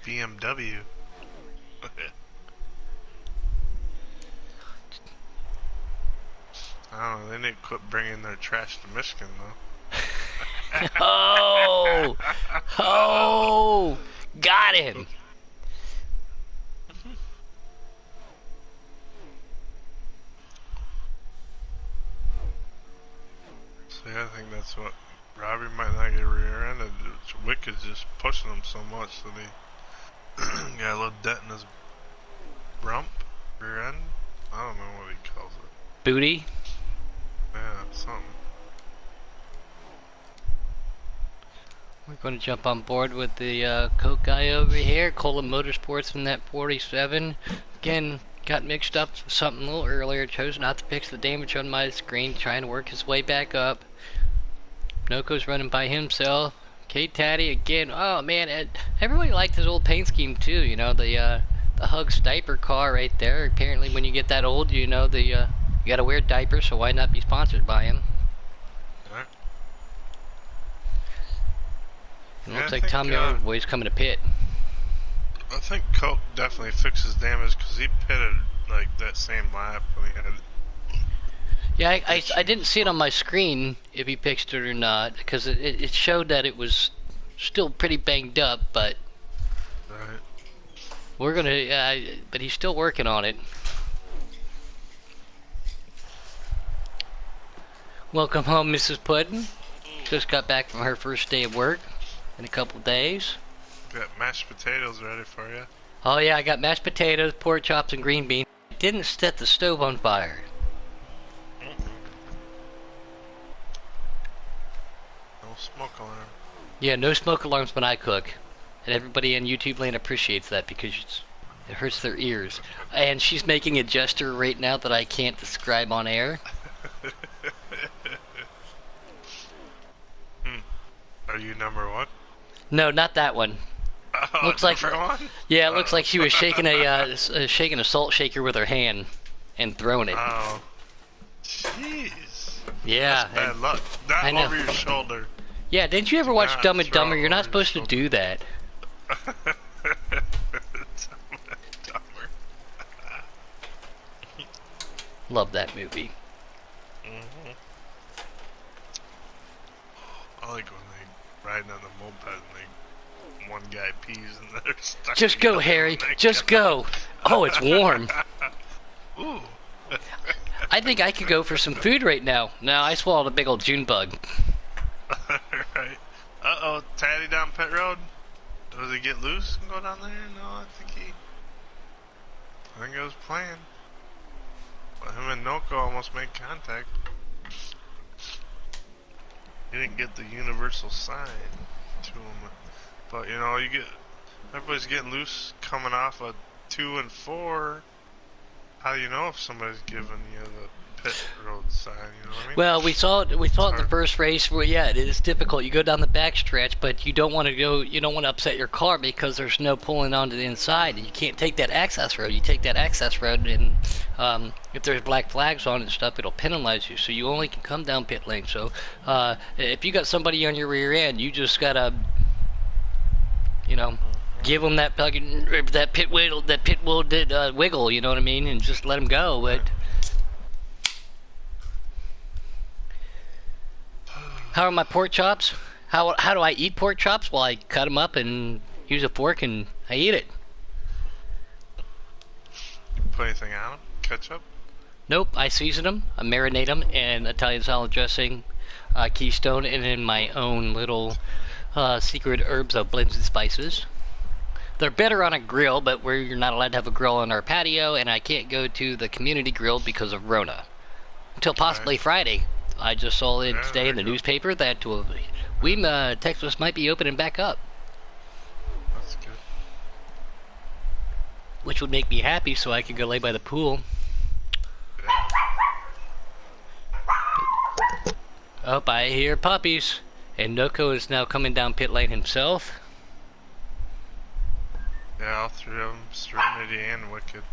BMW. I don't know, they need to quit bringing their trash to Michigan, though. Oh! Oh! Got him! So yeah, I think that's what Robbie might not get rear-ended. Wick is just pushing him so much that he got a little dent in his rump, rear end. I don't know what he calls it. Booty? Yeah, something. We're going to jump on board with the Coke guy over here, Cola Motorsports from that 47. Again, got mixed up with something a little earlier, chose not to fix the damage on my screen, trying to work his way back up. Noco's running by himself. K-Taddy again. Oh man, everybody liked his old paint scheme too. You know, the Hugs diaper car right there. Apparently, when you get that old, you know you gotta wear diapers, so why not be sponsored by him? Right. It Yeah, looks I like think, Tommy Overboy's coming to pit. I think Coke definitely fixes damage because he pitted like that same lap when he had. Yeah, I didn't see it on my screen if he fixed it or not, because it showed that it was still pretty banged up, but Right. we're gonna, but he's still working on it. Welcome home, Mrs. Puddin'. Just got back from her first day of work in a couple days. Got mashed potatoes ready for you. Oh yeah, I got mashed potatoes, pork chops, and green beans. Didn't set the stove on fire. No smoke alarm. Yeah, no smoke alarms when I cook. And everybody in YouTube land appreciates that because it hurts their ears. And she's making a gesture right now that I can't describe on air. Are you number one? No, not that one. Oh, Looks like number one? Yeah, it looks like she was shaking shaking a salt shaker with her hand and throwing it. Oh. Jeez. Yeah. That's bad luck. Not I know. over your shoulder. Yeah, didn't you ever Do watch not Dumb and throw Dumber? You're not over your supposed to shoulder. do that. Dumber. Love that movie. Hmm. I like when they riding on the moped and one guy pees and they're stuck Just go, together Harry. when they Just get out. go. Oh, it's warm. Ooh. I think I could go for some food right now. No, I swallowed a big old June bug. Right. Uh-oh, Taddy down pit road. Does he get loose and go down there? No, I think it was planned. But him and Noko almost made contact. He didn't get the universal sign to him. But you know, everybody's getting loose coming off of 2 and 4. How do you know if somebody's giving you the pit road sign? You know what I mean? Well, we saw it. We It's saw it in the hard. first race. Where yeah, it is difficult. You go down the back stretch, but you don't want to go. You don't want to upset your car because there's no pulling onto the inside. You can't take that access road. You take that access road, and if there's black flags on it and stuff, it'll penalize you. So you only can come down pit lane. So if you got somebody on your rear end, you just gotta, you know, give them that fucking that pit wheel did wiggle. You know what I mean, and just let them go. But Right. how are my pork chops? How do I eat pork chops? Well, I cut them up and use a fork and I eat it. Put anything on them? Ketchup? Nope, I season them, I marinate them in Italian salad dressing, Keystone, and in my own little secret herbs of blends and spices. They're better on a grill, but you're not allowed to have a grill on our patio, and I can't go to the community grill because of Rona. Until Okay. possibly Friday. I just saw it Yeah, today there in the you go. newspaper that Texas might be opening back up, That's good. which would make me happy so I could go lay by the pool. Yeah. Oh, I hear puppies. And Noko is now coming down pit lane himself. Yeah, all three of them, Serenity and Wicked.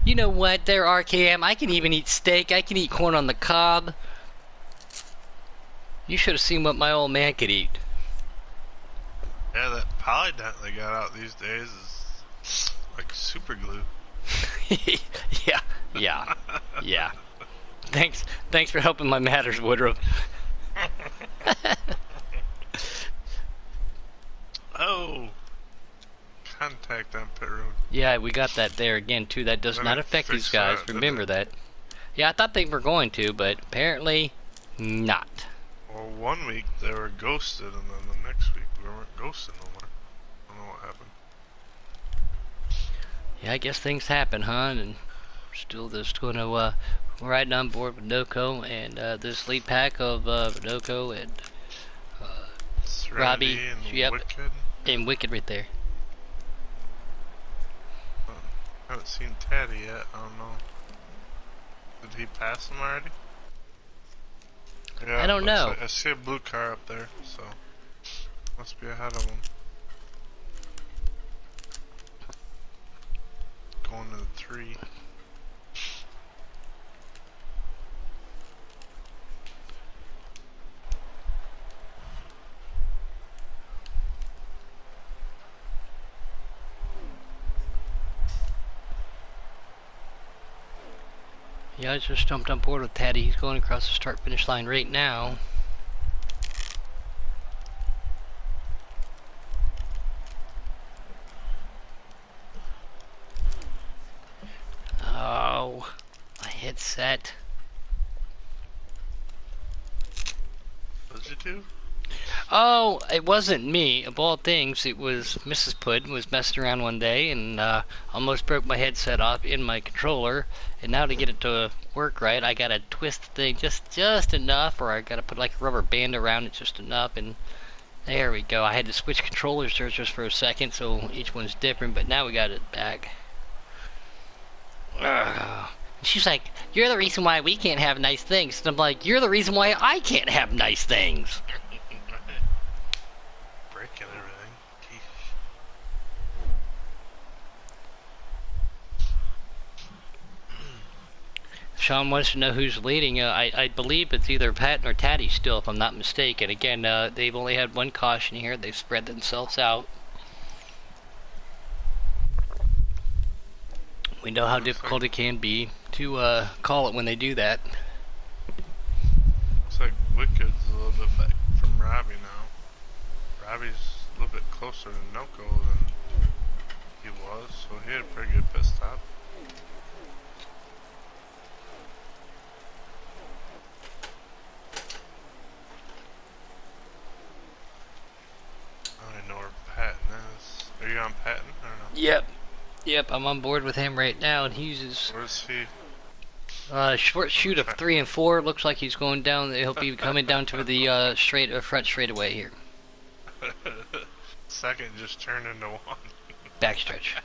You know what, there, RKM, I can even eat steak. I can eat corn on the cob. You should have seen what my old man could eat. Yeah, that polydent they got out these days is like super glue. Yeah, yeah, yeah. Thanks for helping my matters, Woodruff. Oh! Contact on pit road. Yeah, we got that there again, too. That does Then not it affect these fixed guys. that, didn't Remember it? that. Yeah, I thought they were going to, but apparently not. Well, 1 week they were ghosted, and then the next week we weren't ghosted no more. I don't know what happened. Yeah, I guess things happen, huh? And we're still just going to ride on board with Noko and this lead pack of Noko and Serenity Robbie. and Yep, Wicked. and Wicked right there. I haven't seen Taddy yet. I don't know. Did he pass him already? Yeah, I don't know. I see a blue car up there, so must be ahead of him. Going to the 3. Yeah, I just jumped on board with Teddy. He's going across the start-finish line right now. Oh, my headset. What did you do? Oh, it wasn't me. Of all things, it was Mrs. Pudd was messing around one day and almost broke my headset off in my controller. And now to get it to work right, I gotta twist the thing just enough, or I gotta put like a rubber band around it just enough, and there we go. I had to switch controllers there just for a second, so each one's different. But now we got it back. Ugh. She's like, "You're the reason why we can't have nice things." And I'm like, "You're the reason why I can't have nice things." Breaking everything. Sean wants to know who's leading. I believe it's either Patton or Taddy still, if I'm not mistaken. Again, they've only had one caution here. They've spread themselves out. We know how Looks difficult like it can be to call it when they do that. looks like Wicked's a little bit back from Robbie now. Robbie's a little bit closer to Noko than he was, so he had a pretty good pit stop. I don't even know where Patton is. Are you on Patton or no? Yep. Yep, I'm on board with him right now, and he uses Where's he? short shoot of 3 and 4. Looks like he's going down. He'll be coming down to the front straightaway here. Second just turned into one. Backstretch.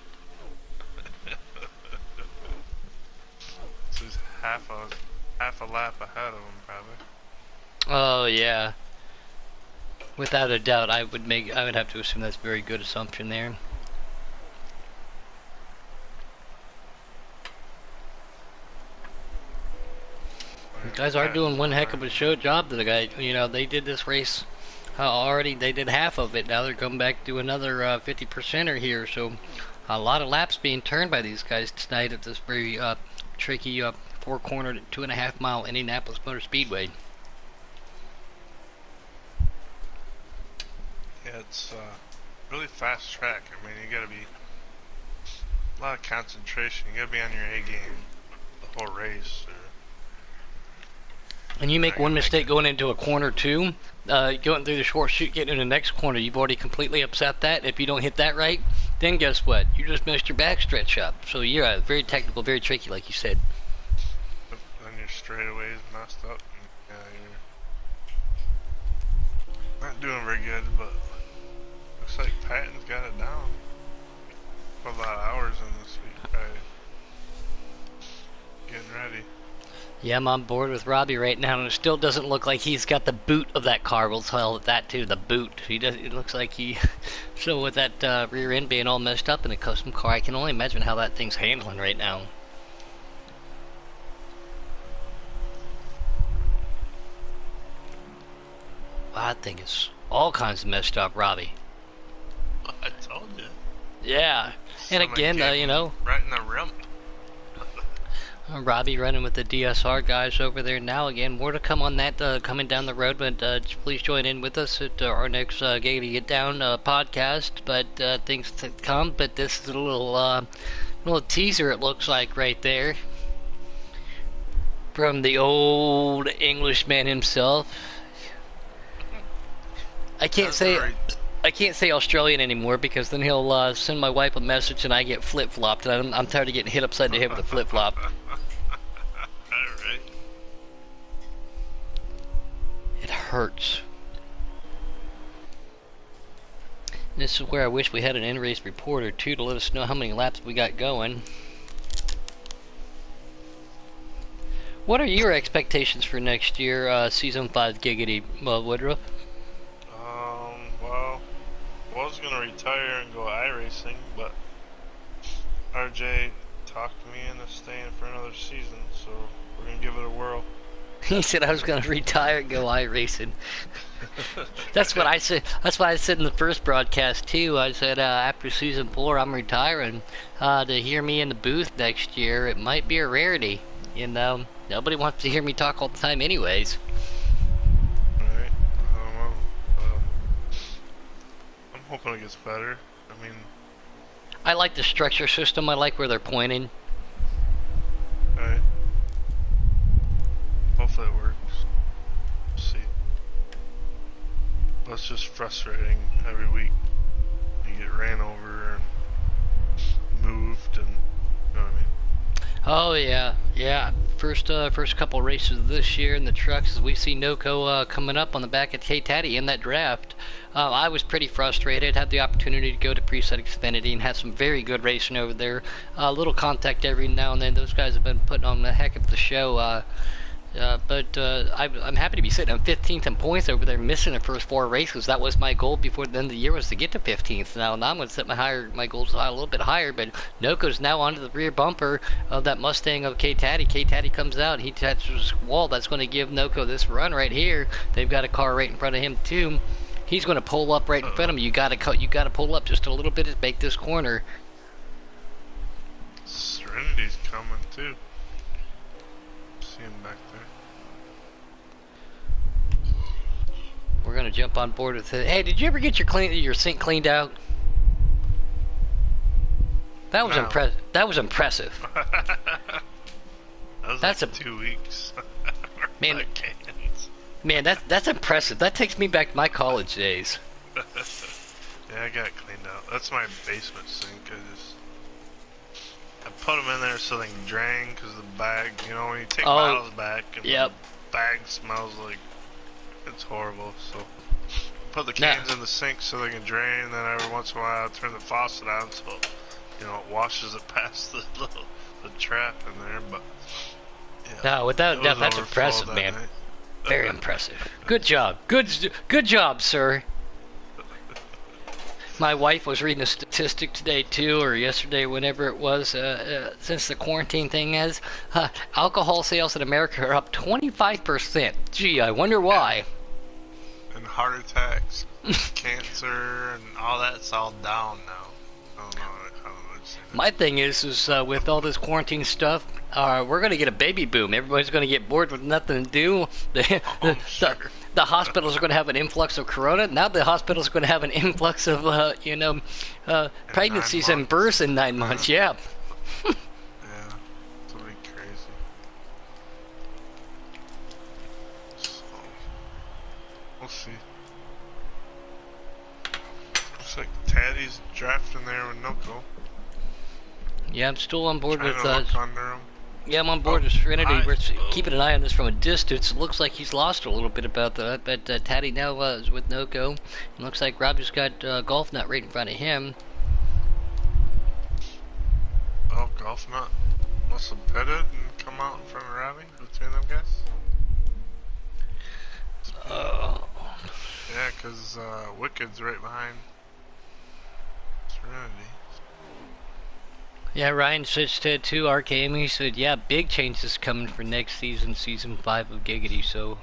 So he's half a lap ahead of him probably. Oh yeah. Without a doubt, I would have to assume that's a very good assumption there. These guys are doing one heck of a job to the guy. You know, they did this race already. They did half of it. Now they're coming back to another 50%er here. So a lot of laps being turned by these guys tonight at this very tricky four-cornered 2.5 mile Indianapolis Motor Speedway. Yeah, it's really fast track. I mean, you gotta be a lot of concentration. You gotta be on your A game the whole race. And you make one mistake going into a corner too, going through the short chute, getting in the next corner, you've already completely upset that. If you don't hit that right, then guess what? You just missed your backstretch up. So yeah, very technical, very tricky, like you said. Then your straightaways messed up. And, yeah, you're not doing very good, but looks like Patton's got it down. Put a lot of hours in this week, probably getting ready. Yeah, I'm on board with Robbie right now, and it still doesn't look like he's got the boot of that car. We'll tell it that too, the boot. He does. It looks like he. So with that rear end being all messed up in a custom car, I can only imagine how that thing's handling right now. Wow, that thing is all kinds of messed up, Robbie. I told you. Yeah, and again, you know, right in the rim. Robbie running with the DSR guys over there now. Again, more to come on that coming down the road, but please join in with us at our next Giggity Get Down podcast. But things to come. But this is a little teaser, it looks like, right there from the old Englishman himself. I can't say Australian anymore because then he'll send my wife a message and I get flip-flopped. And I'm tired of getting hit upside the head with a flip-flop. Alright. It hurts. And this is where I wish we had an in-race reporter too to let us know how many laps we got going. What are your expectations for next year, Season 5 Giggity, Woodruff? Well, I was gonna retire and go iRacing, but RJ talked me into staying for another season, so we're gonna give it a whirl. He said I was going to retire and go iRacing. That's what I said. That's what I said in the first broadcast too. I said after season 4, I'm retiring. To hear me in the booth next year, it might be a rarity. You know, nobody wants to hear me talk all the time, anyways. Alright. I don't know. I'm hoping it gets better. I mean, I like the structure system. I like where they're pointing. alright. Hopefully it works. We'll see. But it's just frustrating every week. You get ran over and moved, and you know what I mean. Oh yeah, yeah. First couple races of this year in the trucks, as we see Noko coming up on the back of K-Taddy in that draft. I was pretty frustrated. Had the opportunity to go to Preset Xfinity and have some very good racing over there. A little contact every now and then. Those guys have been putting on a heck of the show. I'm happy to be sitting on 15th in points over there, missing the first 4 races. That was my goal before the end of the year, was to get to 15th. Now I'm going to set my goals a little bit higher. But Noko's now onto the rear bumper of that Mustang of K Taddy. K Taddy comes out, he touches the wall. That's going to give Noko this run right here. They've got a car right in front of him too. He's going to pull up right in front of him. You got to pull up just a little bit to make this corner. Serenity's coming too. See him back there. We're gonna jump on board with it. Hey, did you ever get your sink cleaned out? That was impressive. That was impressive. That's like 2 weeks. Man, man, that's impressive. That takes me back to my college days. Yeah, I got it cleaned out. That's my basement sink. I put them in there so they can drain, because the bag, you know, when you take bottles back, and the bag smells like it's horrible. So put the cans in the sink so they can drain, and then every once in a while I turn the faucet on so, you know, it washes it past the trap in there. But yeah, no, without doubt, that's impressive, man. Very impressive. Good job. Good job, sir. My wife was reading a statistic today too, or yesterday, whenever it was, since the quarantine thing is, alcohol sales in America are up 25%. Gee, I wonder why. And heart attacks, cancer, and all that's all down now. I don't know. My thing is with all this quarantine stuff, we're going to get a baby boom. Everybody's going to get bored with nothing to do. The hospitals are going to have an influx of corona. Now the hospitals are going to have an influx of, pregnancies and births in 9 months. Yeah. Yeah, it's going to be crazy. So, we'll see. Looks like Taddy's drafting there with Noko. Yeah, I'm still on board with yeah, I'm on board with Serenity. We're keeping an eye on this from a distance. It looks like he's lost a little bit about that, but Taddy now is with Noko. It looks like Robbie's got Golf Nut right in front of him. Oh, Golf Nut must have pitted and come out in front of Robbie between them guys. Yeah, because Wicked's right behind Serenity. Yeah, Ryan switched to RKM. He said, yeah, big changes coming for next season, season 5 of Giggity. So,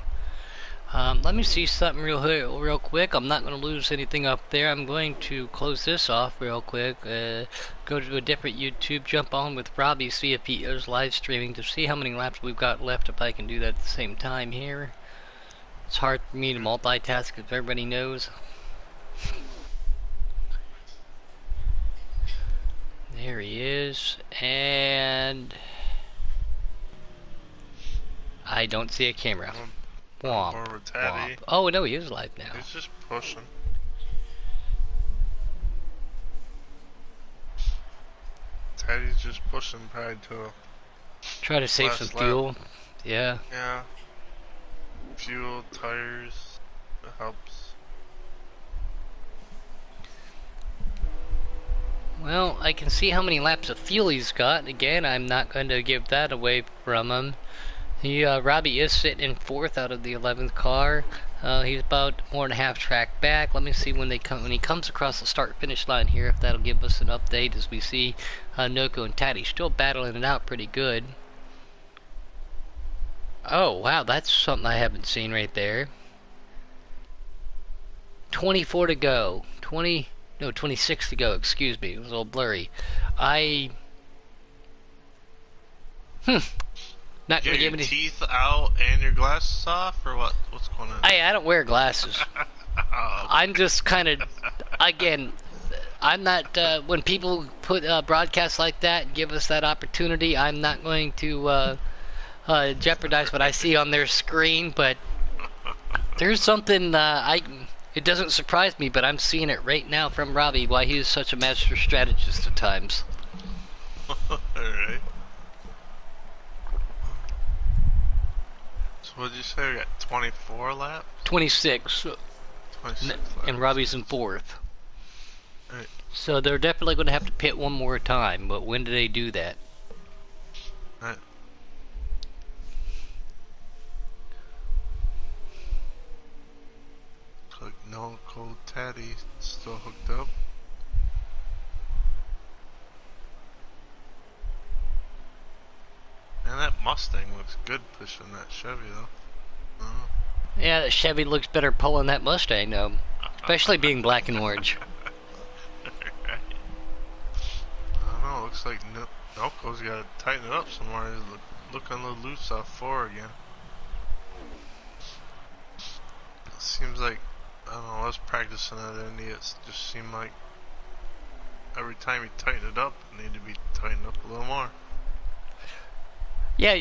let me see something real quick. I'm not going to lose anything up there. I'm going to close this off real quick. Go to a different YouTube, jump on with Robbie, see if he is live streaming to see how many laps we've got left. If I can do that at the same time here. It's hard for me to multitask, if everybody knows. There he is, and I don't see a camera. Womp, womp. Oh no, he is live now. He's just pushing. Teddy's just pushing probably to try to save some fuel. Yeah. Yeah. Fuel, tires, it helps. Well, I can see how many laps of fuel he's got. Again, I'm not going to give that away from him. Robbie is sitting in 4th out of the 11th car. He's about 4.5 track back. Let me see when he comes across the start-finish line here, if that'll give us an update as we see Noko and Taddy still battling it out pretty good. Oh, wow, that's something I haven't seen right there. 24 to go. 26 to go, excuse me. It was a little blurry. Not gonna give your any teeth out and your glasses off, or what? What's going on? I don't wear glasses. Oh. I'm just kind of, again, I'm not, when people put broadcasts like that and give us that opportunity, I'm not going to jeopardize what I see on their screen, but there's something, it doesn't surprise me, but I'm seeing it right now from Robbie, why he is such a master strategist at times. Alright. So what did you say, we got 24 laps? 26. 26 laps. And Robbie's in 4th. Right. So they're definitely going to have to pit one more time, but when do they do that? Right. No Cold Taddy still hooked up. And that Mustang looks good pushing that Chevy though. Oh. Yeah, the Chevy looks better pulling that Mustang though, especially being black and orange. Right. I don't know. Looks like Noco's got to tighten it up somewhere. He's looking a little loose off 4 again. It seems like, I don't know, us practicing at Indy, it just seemed like every time you tighten it up, it needed to be tightened up a little more. Yeah,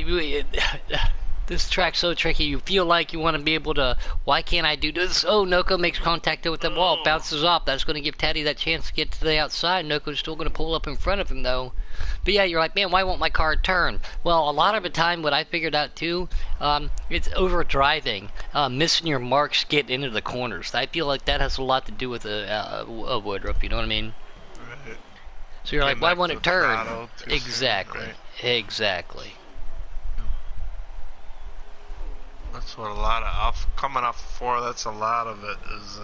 this track's so tricky. You feel like you want to be able to. Why can't I do this? Oh, Noko makes contact with the wall, bounces off. That's going to give Taddy that chance to get to the outside. Noko's still going to pull up in front of him though. But yeah, you're like, man, why won't my car turn? Well, a lot of the time, what I figured out too, it's over driving, missing your marks, getting into the corners. I feel like that has a lot to do with a Woodruff. You know what I mean? Right. So you're like, why won't it turn? Exactly. Right? Exactly. That's what a lot of coming off 4. That's a lot of it is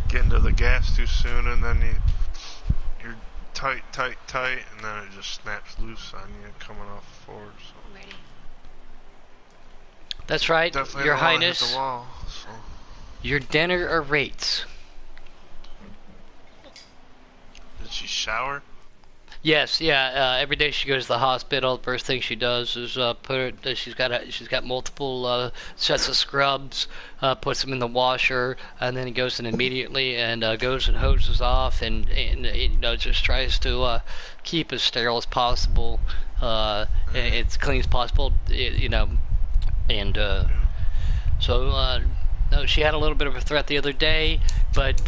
getting to the gas too soon, and then you're tight, and then it just snaps loose on you coming off 4. So. Ready. That's right, Definitely Your don't wanna Highness. hit the wall, so. Your dinner awaits. Did she shower? Yes, yeah. Every day she goes to the hospital. The first thing she does is put her. She's got multiple sets of scrubs. Puts them in the washer, and then he goes in immediately and goes and hoses off, and just tries to keep as sterile as possible, as clean as possible. And so. No, she had a little bit of a threat the other day, but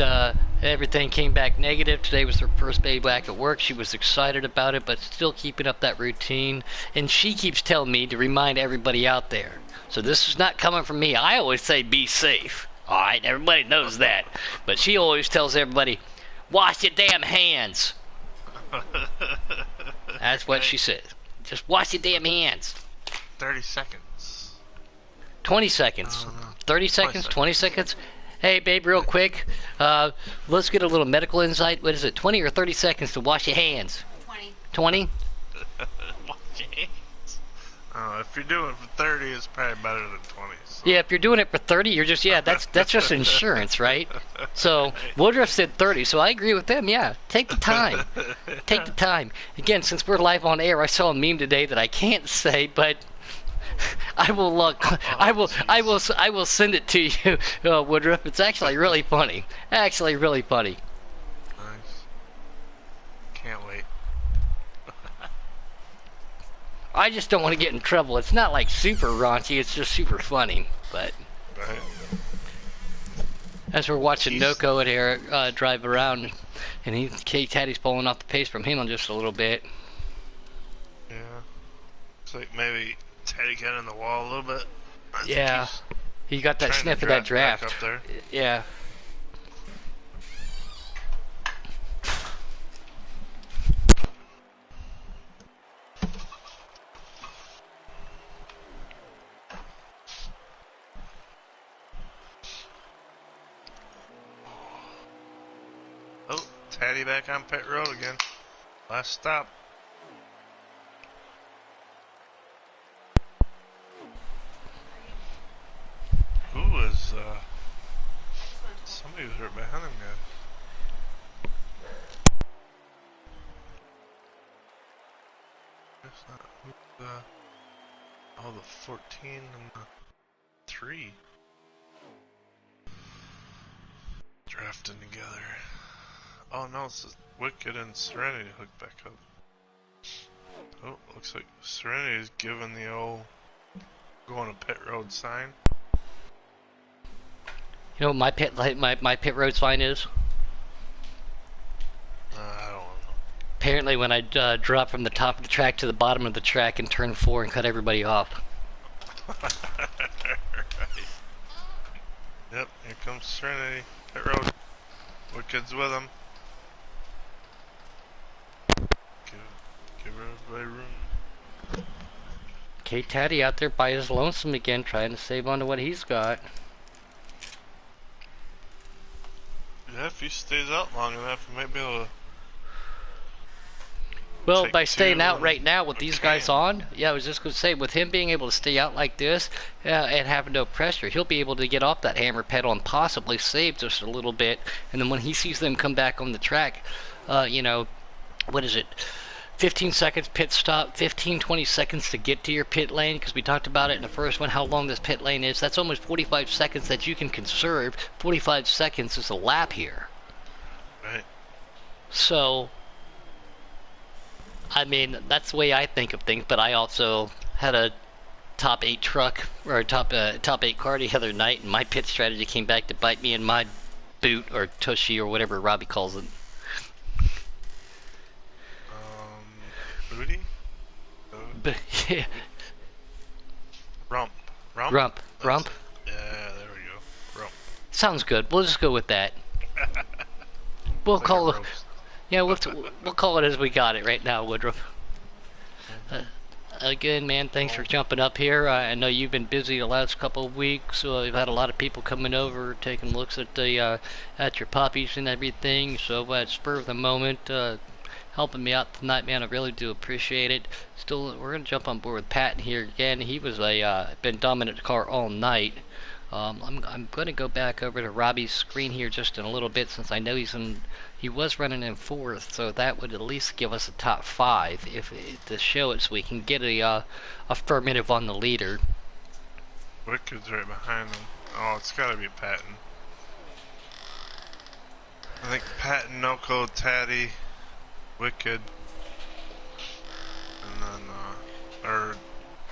everything came back negative. Today was her first day back at work. She was excited about it, but still keeping up that routine. And she keeps telling me to remind everybody out there. So this is not coming from me. I always say be safe. All right, everybody knows that. But she always tells everybody, wash your damn hands. That's what she says. Just wash your damn hands. 30 seconds. 20 seconds. 30 seconds? 20 seconds? Hey, babe, real quick. Let's get a little medical insight. What is it, 20 or 30 seconds to wash your hands? 20. 20? Wash your hands. If you're doing it for 30, it's probably better than 20. So. Yeah, if you're doing it for 30, you're just, that's just insurance, right? So, Woodruff said 30, so I agree with them, yeah. Take the time. Take the time. Again, since we're live on air, I saw a meme today that I can't say, but I will I will send it to you, Woodruff. It's actually really funny. Actually, really funny. Nice. Can't wait. I just don't want to get in trouble. It's not like super raunchy. It's just super funny. But Right. as we're watching Noko and Eric drive around, and Taddy's pulling off the pace from him on just a little bit. Yeah. It's like maybe Teddy got in the wall a little bit. Yeah. He got that sniff of that draft. Up there. Yeah. Oh, Teddy back on pit road again. Last stop. Who was, somebody was right behind him, guys. It's not, who's, oh, the 14 and the 3. Drafting together. Oh no, it's Wicked and Serenity hooked back up. Oh, looks like Serenity's giving the old going to pit road sign. You know what my pit road sign is? I don't know. Apparently when I drop from the top of the track to the bottom of the track and turn 4 and cut everybody off. Right. Yep, here comes Serenity. Pit road. Wicked's with him. Give everybody room. Taddy out there by his lonesome again, trying to save on to what he's got. Yeah, if he stays out long enough, he might be able to Well, take by two staying out and right now with a these guys can. on, yeah, I was just going to say, with him being able to stay out like this and having no pressure, he'll be able to get off that hammer pedal and possibly save just a little bit. And then when he sees them come back on the track, you know, what is it? 15 seconds pit stop, 15, 20 seconds to get to your pit lane, because we talked about it in the first one, how long this pit lane is. That's almost 45 seconds that you can conserve. 45 seconds is a lap here. Right. So, I mean, that's the way I think of things, but I also had a top 8 truck, or a top 8 car the other night, and my pit strategy came back to bite me in my boot, or tushy, or whatever Robbie calls it. Booty? Uh, But, yeah, rump. Rump? rump, That's rump. it. Yeah, there we go. Rump. Sounds good. We'll just go with that. We'll It's like a call it. roast. Yeah, we'll call it as we got it right now, Woodruff. Again, man, thanks for jumping up here. I know you've been busy the last couple of weeks. We've had a lot of people coming over, taking looks at the at your puppies and everything. So at spur of the moment, helping me out tonight, man. I really do appreciate it. Still, we're gonna jump on board with Patton here again. He was been dominant the car all night. I'm going to go back over to Robbie's screen here just in a little bit, since I know he was running in fourth, so that would at least give us a top 5 to show it, so we can get a affirmative on the leader. Wicked's right behind him. Oh, it's gotta be Patton. I think Patton, Noko, Taddy, Wicked, and then, or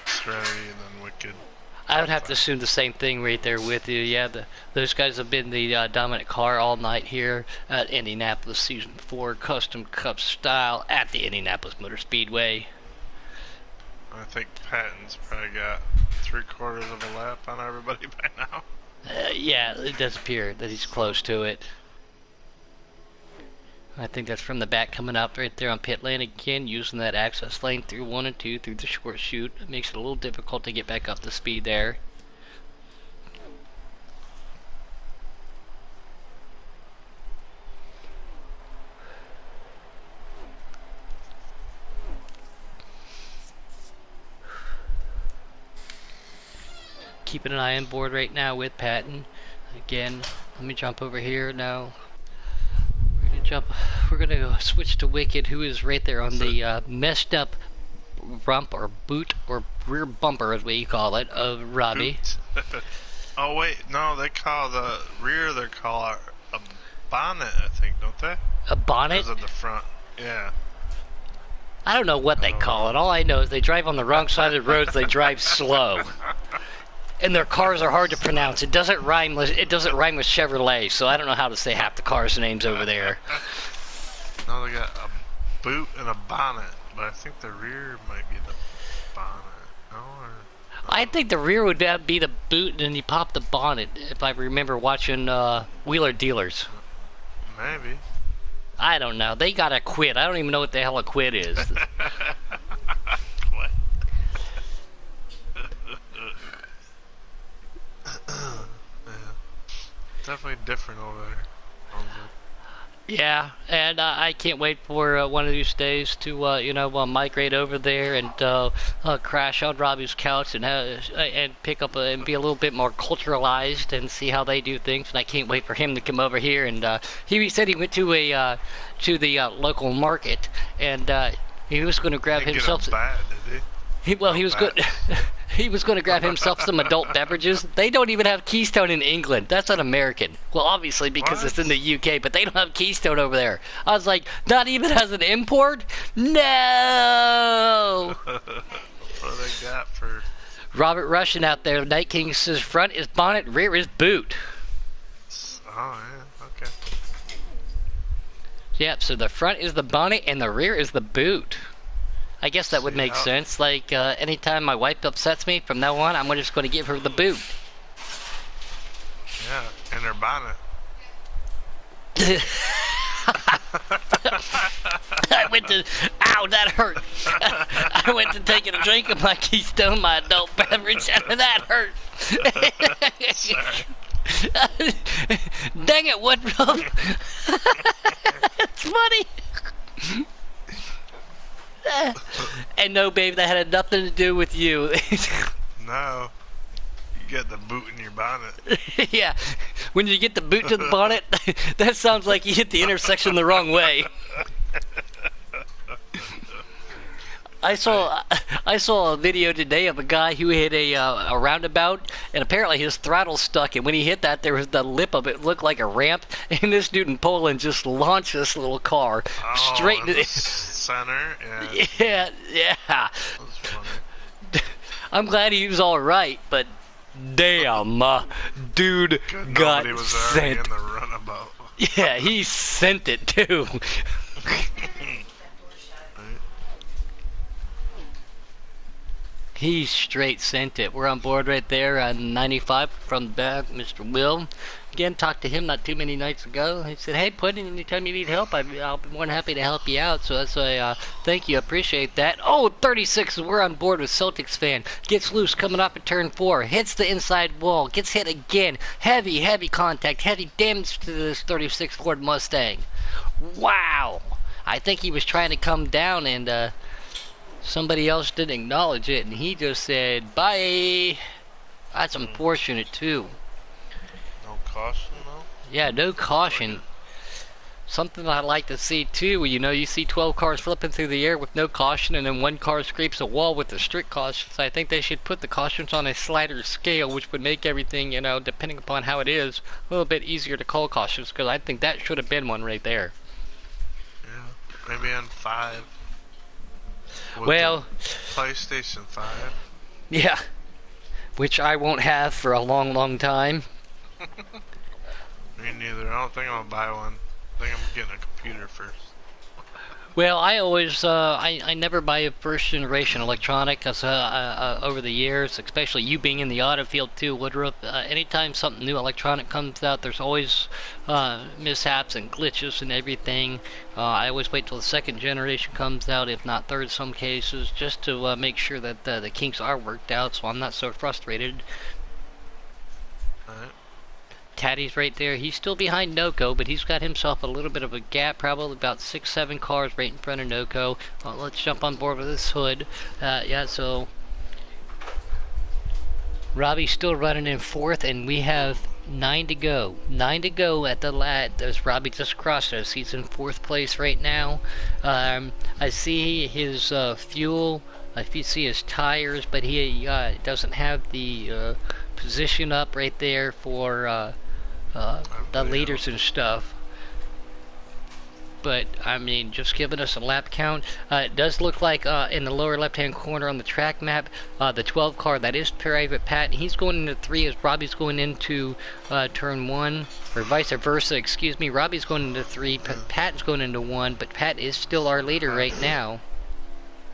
Strategy, and then Wicked. I would Top have to 5. assume the same thing right there with you. Yeah, those guys have been the dominant car all night here at Indianapolis Season 4 Custom Cup style at the Indianapolis Motor Speedway. I think Patton's probably got 3/4 of a lap on everybody by now. Yeah, it does appear that he's close to it. I think that's from the back coming up right there on pit lane again, using that access lane through 1 and 2 through the short chute. It makes it a little difficult to get back up to speed there. Keeping an eye on board right now with Patton. Again, let me jump over here now. We're gonna switch to Wicked, who is right there on the messed up rump or boot or rear bumper, as we call it, of Robbie. Oh wait, no, they call the rear. They call a bonnet, I think, don't they? A bonnet? Because of the front. Yeah. I don't know what they call it. All I know is they drive on the wrong side of the roads. They drive slow, and their cars are hard to pronounce. It doesn't rhyme with Chevrolet, so I don't know how to say half the cars' names over there. No, they got a boot and a bonnet, but I think the rear might be the bonnet. No, or I think the rear would be the boot, and then you pop the bonnet. If I remember watching Wheeler Dealers. maybe. I don't know. They got a quid. I don't even know what the hell a quid is. What? Yeah. Definitely different over there. Yeah, and I can't wait for one of these days to migrate over there and crash on Robbie's couch and pick up and be a little bit more culturalized and see how they do things. And I can't wait for him to come over here. And he said he went to the local market, and he was going to grab Didn't himself. get a bat, did he? He was good. He was going to grab himself some adult beverages. They don't even have Keystone in England. That's un-American. Well, obviously because What? it's in the UK, but they don't have Keystone over there. I was like, not even as an import? No! What do they got for? Robert Russian out there. Night King says front is bonnet, rear is boot. Oh yeah, okay. Yep, so the front is the bonnet and the rear is the boot. I guess that would make Yeah. sense. Like, anytime my wife upsets me, from now on, I'm just going to give her the boot. Yeah, and their bonnet. I went to, ow, that hurt. I went to taking a drink of my Keystone, my adult beverage, and that hurt. Sorry. Dang it, Woodruff! It's funny. And no, babe, that had nothing to do with you. No, you get the boot in your bonnet. Yeah, when you get the boot to the bonnet, that sounds like you hit the intersection the wrong way. I saw a video today of a guy who hit a roundabout, and apparently his throttle stuck. And when he hit that, there was the lip of it looked like a ramp, and this dude in Poland just launched this little car straight in into the center. Yeah, yeah, yeah. that's funny. I'm glad he was all right, but damn, dude Good, got nobody was already sent. in the runabout. Yeah, he sent it too. He straight sent it. We're on board right there on 95 from the back, Mr. Will. Again, talked to him not too many nights ago. He said, hey, Puddin', anytime you need help, I'll be more than happy to help you out. So that's why, thank you, appreciate that. Oh, 36, we're on board with Celtics fan. Gets loose coming off at turn 4. Hits the inside wall. Gets hit again. Heavy, heavy contact. Heavy damage to this 36 Ford Mustang. Wow. I think he was trying to come down and, somebody else didn't acknowledge it, and he just said, bye. That's unfortunate, too. No caution, though? Yeah, no caution. Something I like to see, too, you know, you see 12 cars flipping through the air with no caution, and then one car scrapes a wall with the strict cautions. I think they should put the cautions on a slider scale, which would make everything, you know, depending upon how it is, a little bit easier to call cautions, because I think that should have been one right there. Yeah, maybe on 5. Well, PlayStation 5. yeah, which I won't have for a long, long time. Me neither. I don't think I'm gonna buy one. I think I'm getting a computer first. Well, I always, I never buy a first generation electronic, because over the years, especially you being in the auto field too, Woodruff, anytime something new electronic comes out, there's always mishaps and glitches and everything. I always wait till the second generation comes out, if not third in some cases, just to make sure that the kinks are worked out, so I'm not so frustrated. Alright. Taddy's right there. He's still behind Noco, but he's got himself a little bit of a gap, probably about 6-7 cars right in front of Noco. Let's jump on board with this hood. Yeah, so Robbie's still running in 4th, and we have 9 to go. 9 to go at the lat as Robbie just crossed us. He's in 4th place right now. I see his fuel. I see his tires, but he doesn't have the position up right there for the leaders and stuff. But I mean, just giving us a lap count. It does look like in the lower left hand corner on the track map, the 12 car, that is Private Pat. He's going into 3 as Robbie's going into turn 1, or vice versa, excuse me. Robbie's going into 3, Pat's going into 1, but Pat is still our leader right now.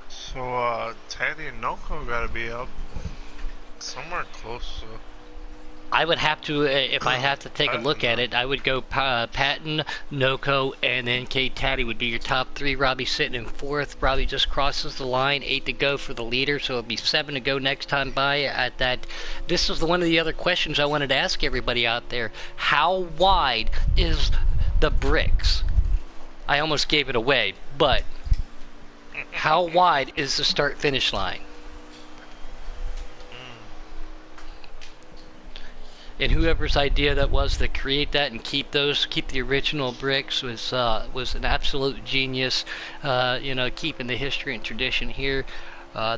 So Taddy and Noko gotta be up somewhere close. I would have to, if I have to take a look at it, I would go Patton, Noco, and then K Taddy would be your top 3. Robbie sitting in 4th. Robbie just crosses the line. 8 to go for the leader, so it'll be 7 to go next time by. At that, this is one of the other questions I wanted to ask everybody out there. How wide is the bricks? I almost gave it away, but how wide is the start-finish line? And whoever's idea that was to create that and keep the original bricks was an absolute genius. You know, keeping the history and tradition here.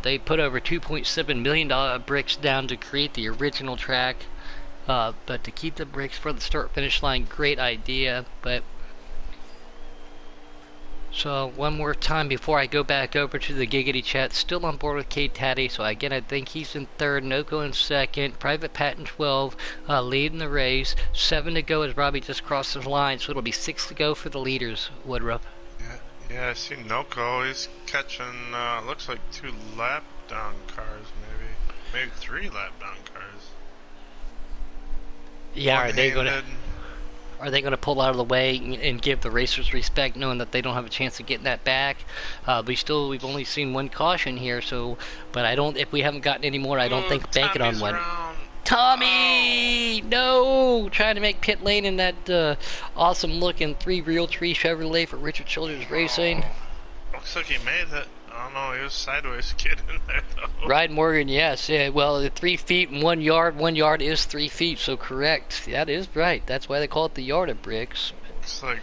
They put over $2.7 million bricks down to create the original track. But to keep the bricks for the start-finish line, great idea. But so one more time before I go back over to the Giggity chat, still on board with K Taddy. So again, I think he's in 3rd, Noco in 2nd, Private Pat in 12, leading the race. 7 to go as Robbie just crossed the line, so it'll be 6 to go for the leaders, Woodruff. Yeah, I see Noko. He's catching, looks like 2 lap down cars, maybe 3 lap down cars. Yeah, are they going to pull out of the way and give the racers respect, knowing that they don't have a chance of getting that back? We've only seen 1 caution here, so, but if we haven't gotten any more, I don't think banking on one. Around. Tommy! No! No, trying to make pit lane in that awesome looking 3 Real Tree Chevrolet for Richard Childress Racing. Oh, looks like he made it. I don't know, he was sideways getting in there though. Ryan Morgan, yes. Yeah, well, 3 feet and 1 yard. 1 yard is 3 feet, so correct. That is right. That's why they call it the yard of bricks. Looks like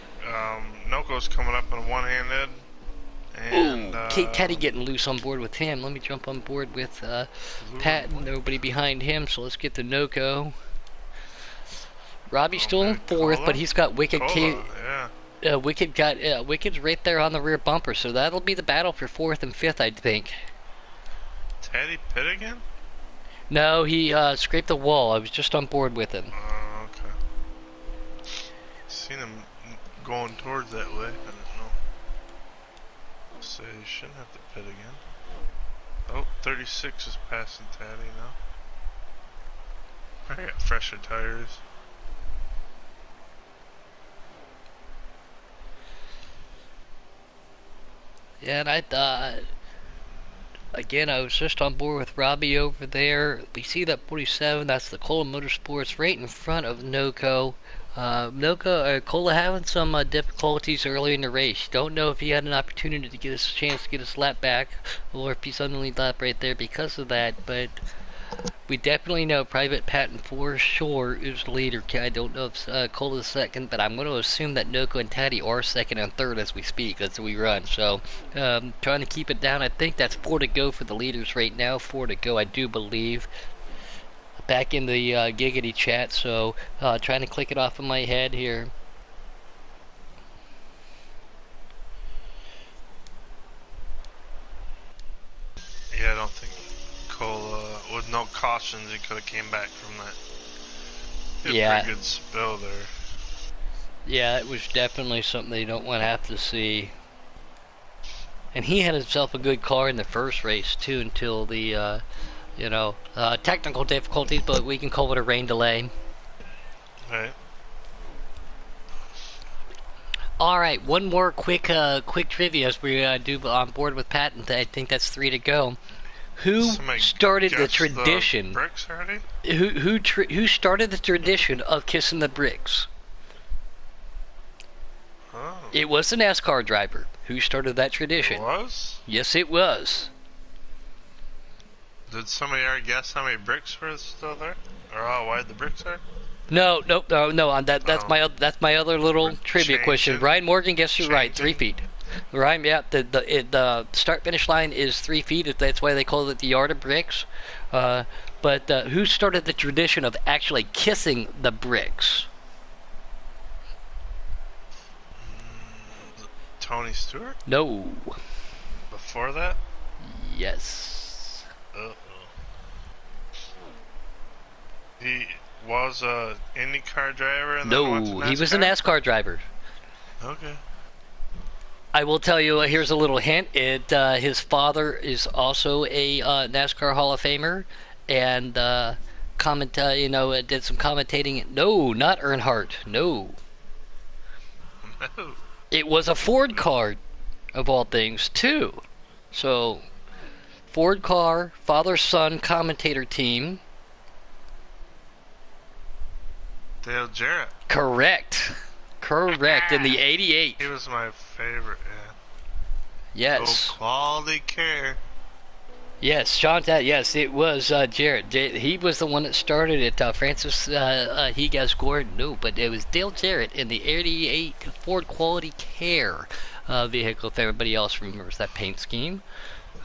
Noco's coming up on one-handed. And Ooh, Kate Teddy getting loose on board with him. Let me jump on board with Pat and nobody behind him, so let's get to Noco. Robbie's still in fourth, but he's got Wicked Kate. Yeah. Wicked's right there on the rear bumper, so that'll be the battle for fourth and fifth, I think. Teddy pit again? No, he scraped the wall. I was just on board with him. Okay. Seen him going towards that way. I don't know. So you shouldn't have to pit again. Oh, 36 is passing Teddy now. I got fresher tires. Yeah, and I thought, again, I was just on board with Robbie over there. We see that 47, that's the Cola Motorsports right in front of Noco. Cola having some difficulties early in the race. Don't know if he had an opportunity to get a chance to get his lap back, or if he's on the lead lap right there because of that, but we definitely know Private Patton for sure is the leader. I don't know if Cola's second, but I'm going to assume that Noco and Taddy are second and third as we speak, as we run. So, trying to keep it down. I think that's 4 to go for the leaders right now. 4 to go, I do believe. Back in the Giggity chat, so trying to click it off of my head here. Yeah, I don't think Cola, with no cautions, he could have came back from that. He had a pretty good spill there. Yeah, it was definitely something they don't want to have to see. And he had himself a good car in the first race too, until the technical difficulties, but we can call it a rain delay. Right. All right, one more quick trivia as we do on board with Pat, and I think that's 3 to go. Who started the tradition? The bricks already? Who started the tradition of kissing the bricks? Oh. It was the NASCAR driver who started that tradition. It was? Yes, it was. Did somebody already guess how many bricks were still there, or how wide the bricks are? No. That's my other little trivia question. Ryan Morgan, guess you're right. 3 feet. Ryan, yeah. The start finish line is 3 feet. That's why they call it the yard of bricks. But who started the tradition of actually kissing the bricks? Tony Stewart? No. Before that? Yes. Uh-oh. He was a IndyCar driver and then went to NASCAR? He was a NASCAR driver. Okay. I will tell you, here's a little hint. His father is also a NASCAR Hall of Famer, and did some commentating. No, not Earnhardt. No. No. It was a Ford car, of all things, too. So, Ford car, father-son commentator team. Dale Jarrett. Correct. In the 88. He was my favorite, yeah. Yes. Oh, quality care. Yes, Sean. Yes, it was Jarrett. He was the one that started it. Francis Higas Gordon. No, but it was Dale Jarrett in the 88 Ford Quality Care vehicle. If everybody else remembers that paint scheme.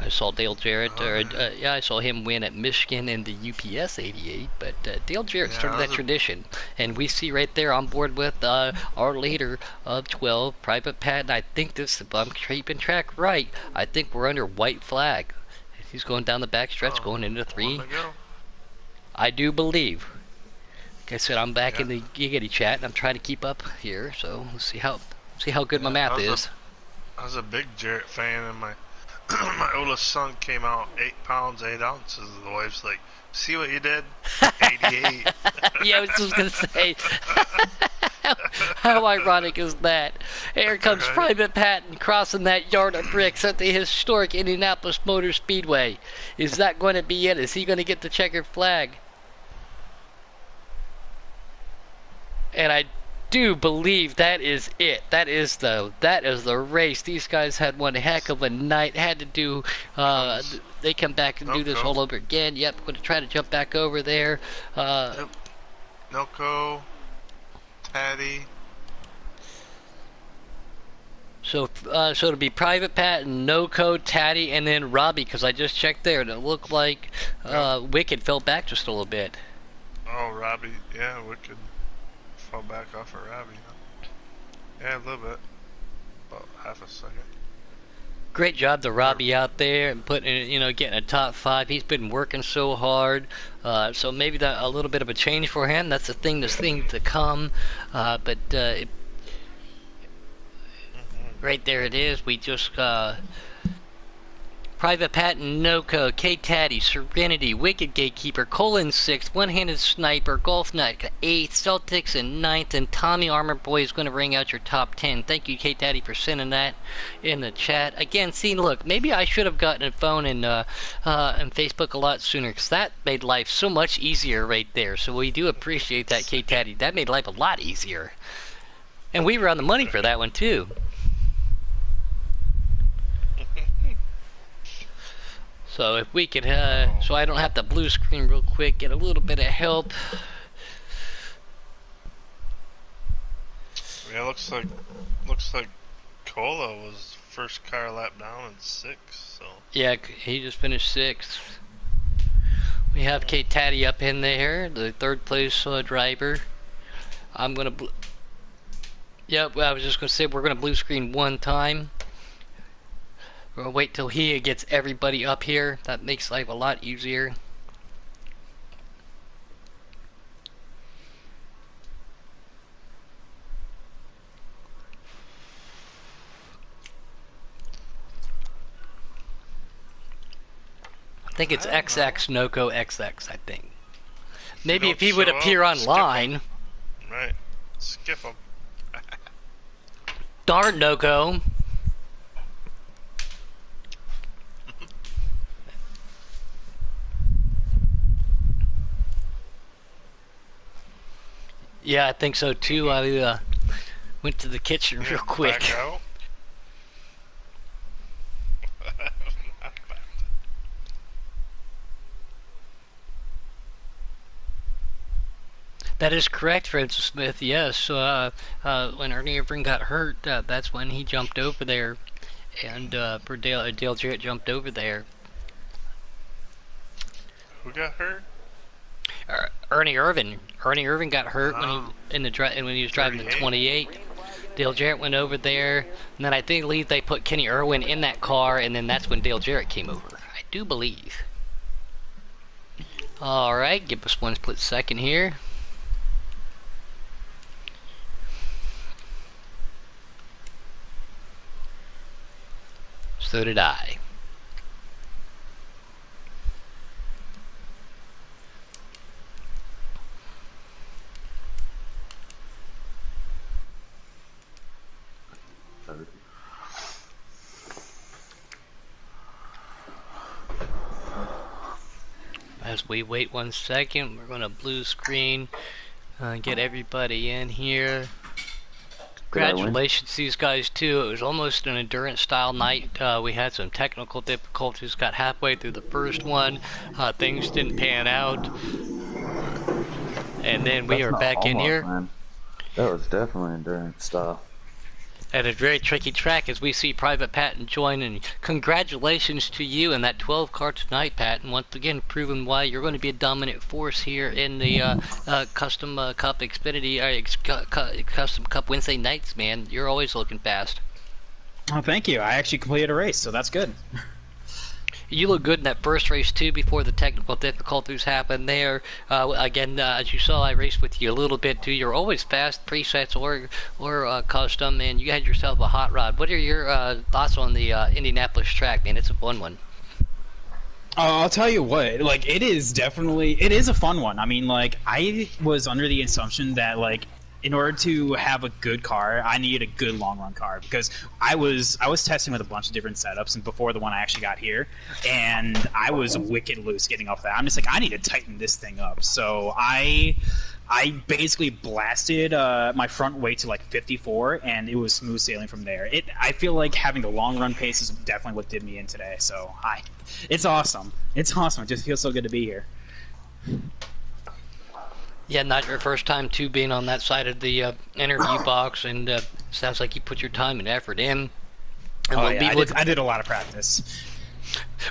I saw Dale Jarrett, I saw him win at Michigan in the UPS 88, but Dale Jarrett started that tradition. And we see right there on board with our leader of 12, Private Pat, and I think this, if I'm keeping track right, I think we're under white flag. He's going down the back stretch, going into 3. I do believe. Like I said, I'm back in the Giggity chat, and I'm trying to keep up here, so let's see how good my math is. I was a big Jarrett fan, and my oldest son came out 8 pounds 8 ounces. The wife's like, "See what you did? 88." Yeah, I was just gonna say. How ironic is that? Here comes Private Patton crossing that yard of bricks at the historic Indianapolis Motor Speedway. Is that going to be it? Is he going to get the checkered flag? and I do believe that is it. That is the race. These guys had one heck of a night. Had to do. Comes They come back and do this Noko. all over again. Yep, going to try to jump back over there. Yep. Noko, Taddy. So it'll be Private Pat and NoCo, Tatty, and then Robbie, because I just checked there and it looked like Wicked fell back just a little bit. Oh, Robbie. Yeah, we could fall back off of Robbie. Huh? Yeah, a little bit. About half a second. Great job to Robbie out there and putting, getting a top 5. He's been working so hard, so maybe that a little bit of a change for him. That's the thing to come. But right there it is. We just Private Pat and NoCo, K-Taddy, Serenity, Wicked Gatekeeper, Colin 6th, One-Handed Sniper, Golf Knight 8th, Celtics in 9th, and Tommy Armor Boy is going to ring out your top 10. Thank you, K-Taddy, for sending that in the chat. Again, see, look, maybe I should have gotten a phone and Facebook a lot sooner, because that made life so much easier right there. So we do appreciate that, K-Taddy. That made life a lot easier. And we were on the money for that one, too. So if we could, so I don't have to blue screen real quick, get a little bit of help. Yeah, looks like Cola was first car lap down in 6th. So Yeah, he just finished 6th. We have Kate Taddy up in there, the 3rd place driver. I'm gonna. Yep, I was just gonna say we're gonna blue screen one time. We'll wait till he gets everybody up here. That makes life a lot easier. I think it's XX NoCo XX, I think. Maybe if he would appear online. Right. Skip him. Darn NoCo. Yeah, I think so too. I went to the kitchen real quick. That is correct, Francis Smith. Yes, when Ernie Irving got hurt, that's when he jumped over there, and Dale Jarrett jumped over there. Who got hurt? Ernie Irvin. Ernie Irvin got hurt when he was driving the 28. Dale Jarrett went over there, and then I believe they put Kenny Irwin in that car, and then that's when Dale Jarrett came over. I do believe. All right, give us one split second here. So did I. As we wait 1 second, we're going to blue screen, get everybody in here. Congratulations to these guys too. It was almost an endurance style night. We had some technical difficulties, got halfway through the first one. Things didn't pan out. And then we are back in here. Man. That was definitely endurance style. At a very tricky track as we see Private Patton join, and congratulations to you in that 12 car tonight, Patton. Once again, proving why you're going to be a dominant force here in the Custom Cup Xfinity, Custom Cup Wednesday nights, man. You're always looking fast. Oh, thank you. I actually completed a race, so that's good. You look good in that first race too before the technical difficulties happened there. Again, as you saw, I raced with you a little bit too. You're always fast, presets or custom, and you had yourself a hot rod. What are your thoughts on the Indianapolis track, man? It's a fun one. I'll tell you what, like, it is a fun one. I mean, like, I was under the assumption that, like, in order to have a good car, I needed a good long run car, because I was testing with a bunch of different setups and before the one I actually got here, and I was wicked loose getting off that. I'm just like, I need to tighten this thing up. So I I basically blasted my front weight to like 54, and it was smooth sailing from there. I feel like having the long run pace is definitely what did me in today. So it's awesome. It's awesome. It just feels so good to be here. Yeah, not your first time too being on that side of the interview box, and sounds like you put your time and effort in. And Oh yeah, I did a lot of practice.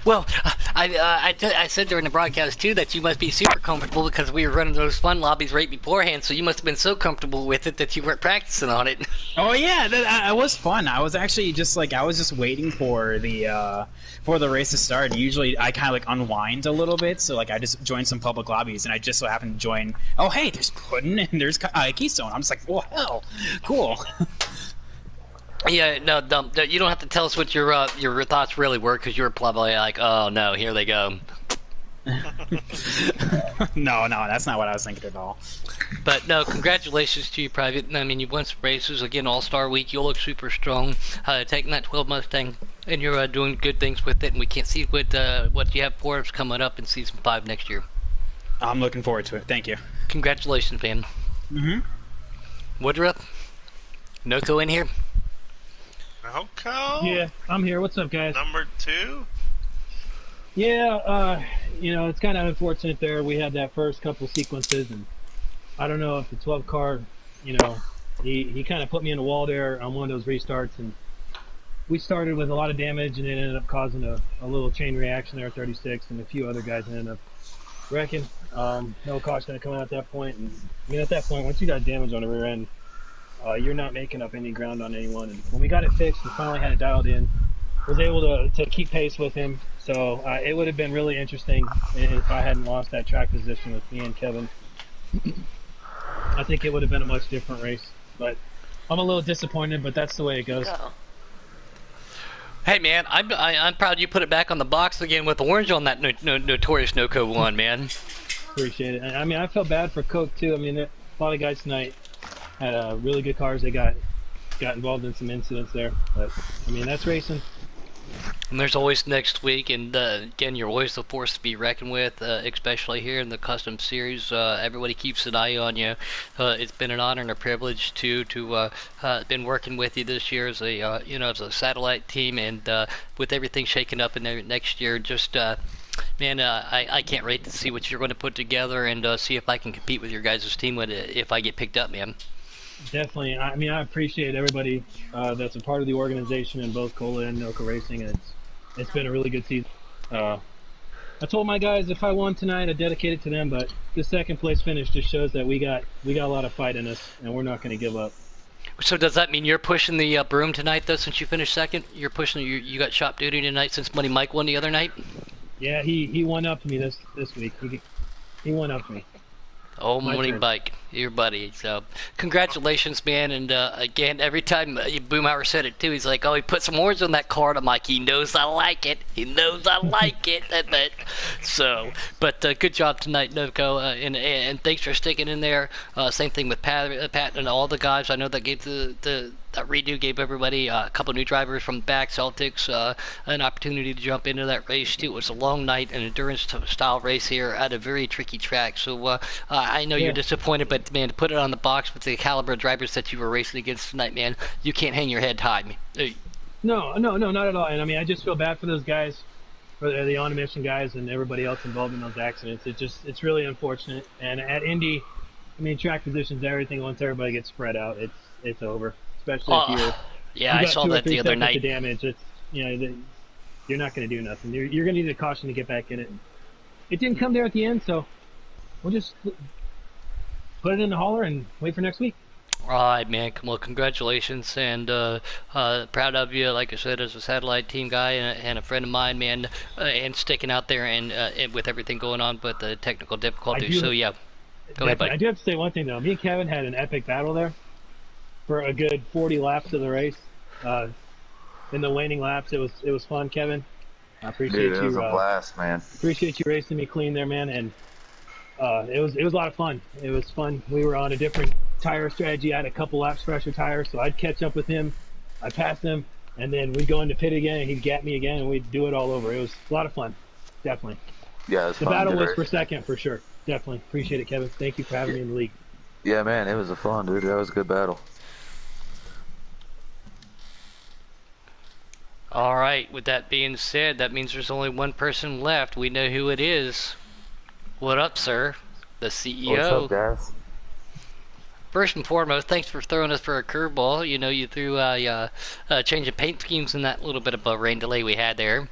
Well, I said during the broadcast too that you must be super comfortable because we were running those fun lobbies right beforehand, so you must have been so comfortable with it that you weren't practicing on it. Oh yeah, that was fun. I was actually just waiting for the race to start. Usually I kind of like unwind a little bit, so like I just joined some public lobbies, and I just so happened to join. Oh hey, there's Puddin' and there's Keystone. I'm just like, well, hell, cool. Yeah, no, you don't have to tell us what your thoughts really were, because you were probably like, oh no, here they go. No, that's not what I was thinking at all. But no, congratulations to you, Private. I mean, you won some races again, All-Star Week. You look super strong, taking that 12 Mustang, and you're doing good things with it. And we can't see what you have for us coming up in Season 5 next year. I'm looking forward to it. Thank you. Congratulations, man. Woodruff, Noko in here. Noko? Yeah, I'm here. What's up, guys? Number 2? Yeah, it's kind of unfortunate there. We had that first couple sequences, and I don't know if the 12 car, he kind of put me in a wall there on one of those restarts, and we started with a lot of damage, and it ended up causing a little chain reaction there at 36, and a few other guys ended up wrecking. No caution coming out at that point, and I mean, at that point, once you got damage on the rear end, you're not making up any ground on anyone. And when we got it fixed and finally had it dialed in, was able to keep pace with him. So it would have been really interesting if I hadn't lost that track position with me and Kevin. I think it would have been a much different race. But I'm a little disappointed, but that's the way it goes. Hey man, I'm proud you put it back on the box again with orange on that notorious Noko one, man. Appreciate it. I mean, I felt bad for Coke too. I mean, a lot of guys tonight had really good cars. They got involved in some incidents there, but I mean, that's racing. And there's always next week, and again, you're always the force to be reckoned with, especially here in the custom series. Everybody keeps an eye on you. It's been an honor and a privilege to been working with you this year as a as a satellite team, and with everything shaking up in there next year, just man, I can't wait to see what you're going to put together and see if I can compete with your guys' team if I get picked up, man. Definitely. I mean, I appreciate everybody that's a part of the organization in both Cola and Noka Racing, and it's been a really good season. I told my guys if I won tonight, I'd dedicate it to them, but the second place finish just shows that we got a lot of fight in us, and we're not going to give up. So does that mean you're pushing the broom tonight, though, since you finished second? You're pushing. You got shop duty tonight since Money Mike won the other night? Yeah, he won up to me this week. He won up to me. Oh, Money Mike, your buddy. So, congratulations, man. And again, every time Boomhauer said it too, he's like, "Oh, he put some orange on that card." I'm like, "He knows I like it. He knows I like it." But good job tonight, Noko, and thanks for sticking in there. Same thing with Pat and all the guys. I know that gave that redo gave everybody a couple new drivers from the back, Celtics, an opportunity to jump into that race too. It was a long night, an endurance style race here at a very tricky track. So I know you're disappointed, but man, to put it on the box with the caliber of drivers that you were racing against tonight, man, you can't hang your head high. No, not at all. And I mean, I just feel bad for those guys, for the on mission guys, and everybody else involved in those accidents. It's really unfortunate. And at Indy, I mean, track positions, everything. Once everybody gets spread out, it's over. Especially if I saw that the other night. Damage, it's you're not going to do nothing. You're going to need a caution to get back in it. It didn't come there at the end, so we'll just put it in the hauler and wait for next week. All right, man. Well, congratulations, and proud of you. Like I said, as a satellite team guy and a friend of mine, man, and sticking out there and with everything going on with the technical difficulties. So yeah, go ahead, buddy. I do have to say one thing though. Me and Kevin had an epic battle there for a good 40 laps of the race. In the waning laps, it was fun, Kevin. I appreciate you. It was a blast, man. Appreciate you racing me clean there, man. And it was a lot of fun. It was fun. We were on a different tire strategy. I had a couple laps fresher tires, so I'd catch up with him. I'd pass him, and then we'd go into pit again, and he'd gap me again, and we'd do it all over. It was a lot of fun, definitely. Yeah, it was the fun. battle was for second, for sure. Definitely. Appreciate it, Kevin. Thank you for having me in the league. Yeah, man, it was a fun, dude. That was a good battle. All right. With that being said, that means there's only one person left. We know who it is. What up, sir? The What's up, CEO. guys? First and foremost, thanks for throwing us for a curveball. You know, you threw a change of paint schemes in that little bit of a rain delay we had there.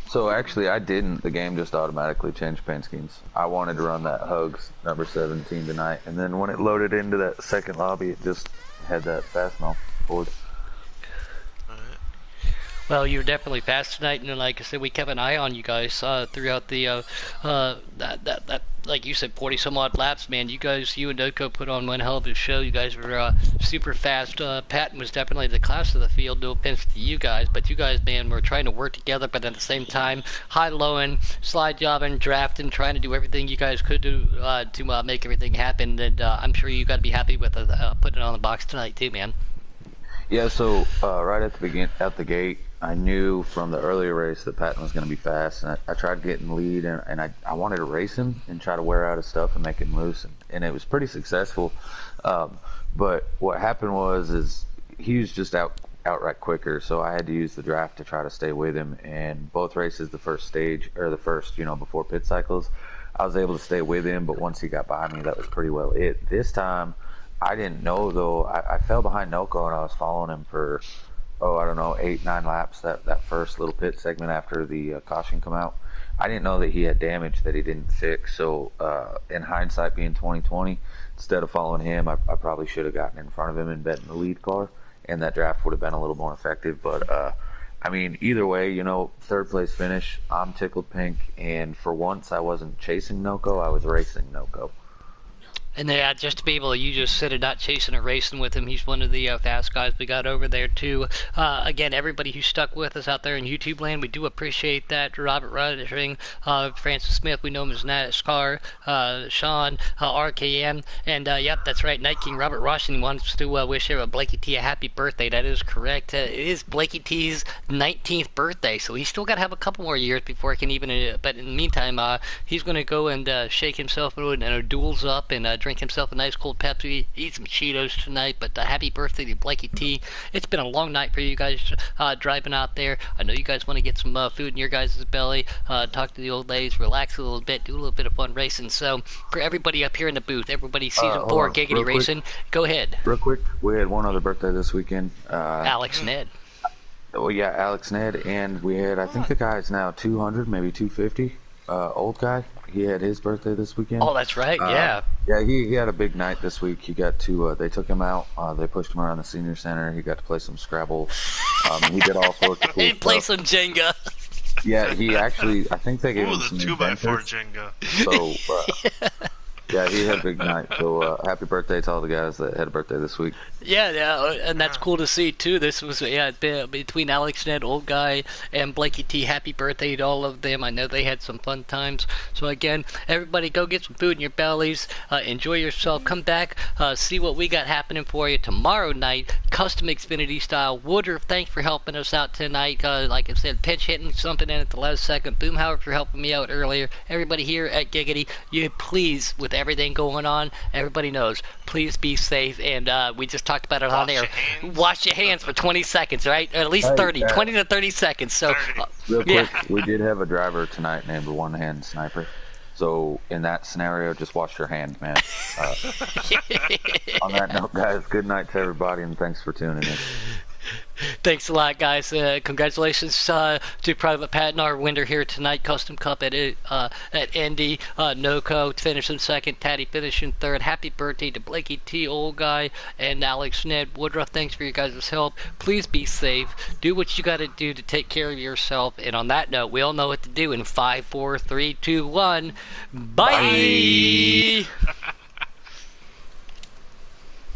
So actually, I didn't. The game just automatically changed paint schemes. I wanted to run that Hugs number 17 tonight, and then when it loaded into that second lobby, it just had that fast mount board. Alright. Well, you were definitely fast tonight, and then, like I said, we kept an eye on you guys throughout the that like you said, 40 some odd laps, man. You guys, you and Doko put on one hell of a show. You guys were super fast. Patton was definitely the class of the field. No offense to you guys, but you guys, man, were trying to work together, but at the same time, high lowing, slide jobbing, drafting, trying to do everything you guys could do to make everything happen. And I'm sure you got to be happy with putting it on the box tonight too, man. Yeah, so right at the at the gate, I knew from the earlier race that Patton was going to be fast, and I tried getting lead, and I wanted to race him and try to wear out his stuff and make him loose, and it was pretty successful. But what happened is he was just outright quicker, so I had to use the draft to try to stay with him. And both races, the first stage or the first, before pit cycles, I was able to stay with him. But once he got by me, that was pretty well it. This time, I didn't know though. I fell behind Noko and I was following him for I don't know 8-9 laps. That first little pit segment after the caution come out. I didn't know that he had damage that he didn't fix. So in hindsight, being 2020, instead of following him, I probably should have gotten in front of him and bet in the lead car, and that draft would have been a little more effective. But I mean, either way, third place finish. I'm tickled pink, and for once, I wasn't chasing Noko. I was racing Noko. And yeah, just to be able to, you just said it, not chasing or racing with him. He's one of the fast guys we got over there, too. Again, everybody who stuck with us out there in YouTube land, we do appreciate that. Robert Rushing, Francis Smith, we know him as NASCAR, Sean, RKM, and yep, that's right, Night King Robert Rushing wants to wish Blakey T a happy birthday. That is correct. It is Blakey T's 19th birthday, so he's still got to have a couple more years before he can even, but in the meantime, he's going to go and shake himself and duels up and drink himself a nice cold Pepsi, eat some Cheetos tonight. But happy birthday to Blakey T. It's been a long night for you guys driving out there. I know you guys want to get some food in your guys' belly, talk to the old ladies, relax a little bit, do a little bit of fun racing. So for everybody up here in the booth, everybody season 4 Giggity Racing, go ahead. Real quick, we had one other birthday this weekend. Alex Ned. Oh yeah, Alex Ned, and we had, I think the guy's now 200, maybe 250. Old guy. He had his birthday this weekend. Oh, that's right. Yeah. Yeah, he had a big night this week. He got to. They took him out. They pushed him around the senior center. He got to play some Scrabble. He did all sorts of cool And play stuff. some Jenga. Yeah, he actually. I think they gave Ooh, him the some 2x4 inventors. Jenga. So yeah, he had a big night. So happy birthday to all the guys that had a birthday this week. Yeah, and that's cool to see too. This was between Alex Ned, old guy, and Blakey T. Happy birthday to all of them. I know they had some fun times. So again, everybody go get some food in your bellies, enjoy yourself. Come back, see what we got happening for you tomorrow night. Custom Xfinity style. Woodruff, thanks for helping us out tonight. Like I said, pinch hitting something in at the last second. Boomhauer for helping me out earlier. Everybody here at Giggity, you please, with everything going on, everybody knows, please be safe. And we just talked about it on air. Wash your hands for 20 seconds, right? Or at least 30, 20 to 30 seconds. So, Real quick, we did have a driver tonight named One Hand Sniper. So in that scenario, just wash your hands, man. On that note, guys, good night to everybody, and thanks for tuning in. Thanks a lot, guys. Congratulations to Private Patton, our winner here tonight. Custom Cup at Indy. Noco finishing second. Taddy finishing third. Happy birthday to Blakey T, old guy, and Alex Ned. Woodruff, thanks for your guys' help. Please be safe. Do what you got to do to take care of yourself. And on that note, we all know what to do in 5, 4, 3, 2, 1. Bye.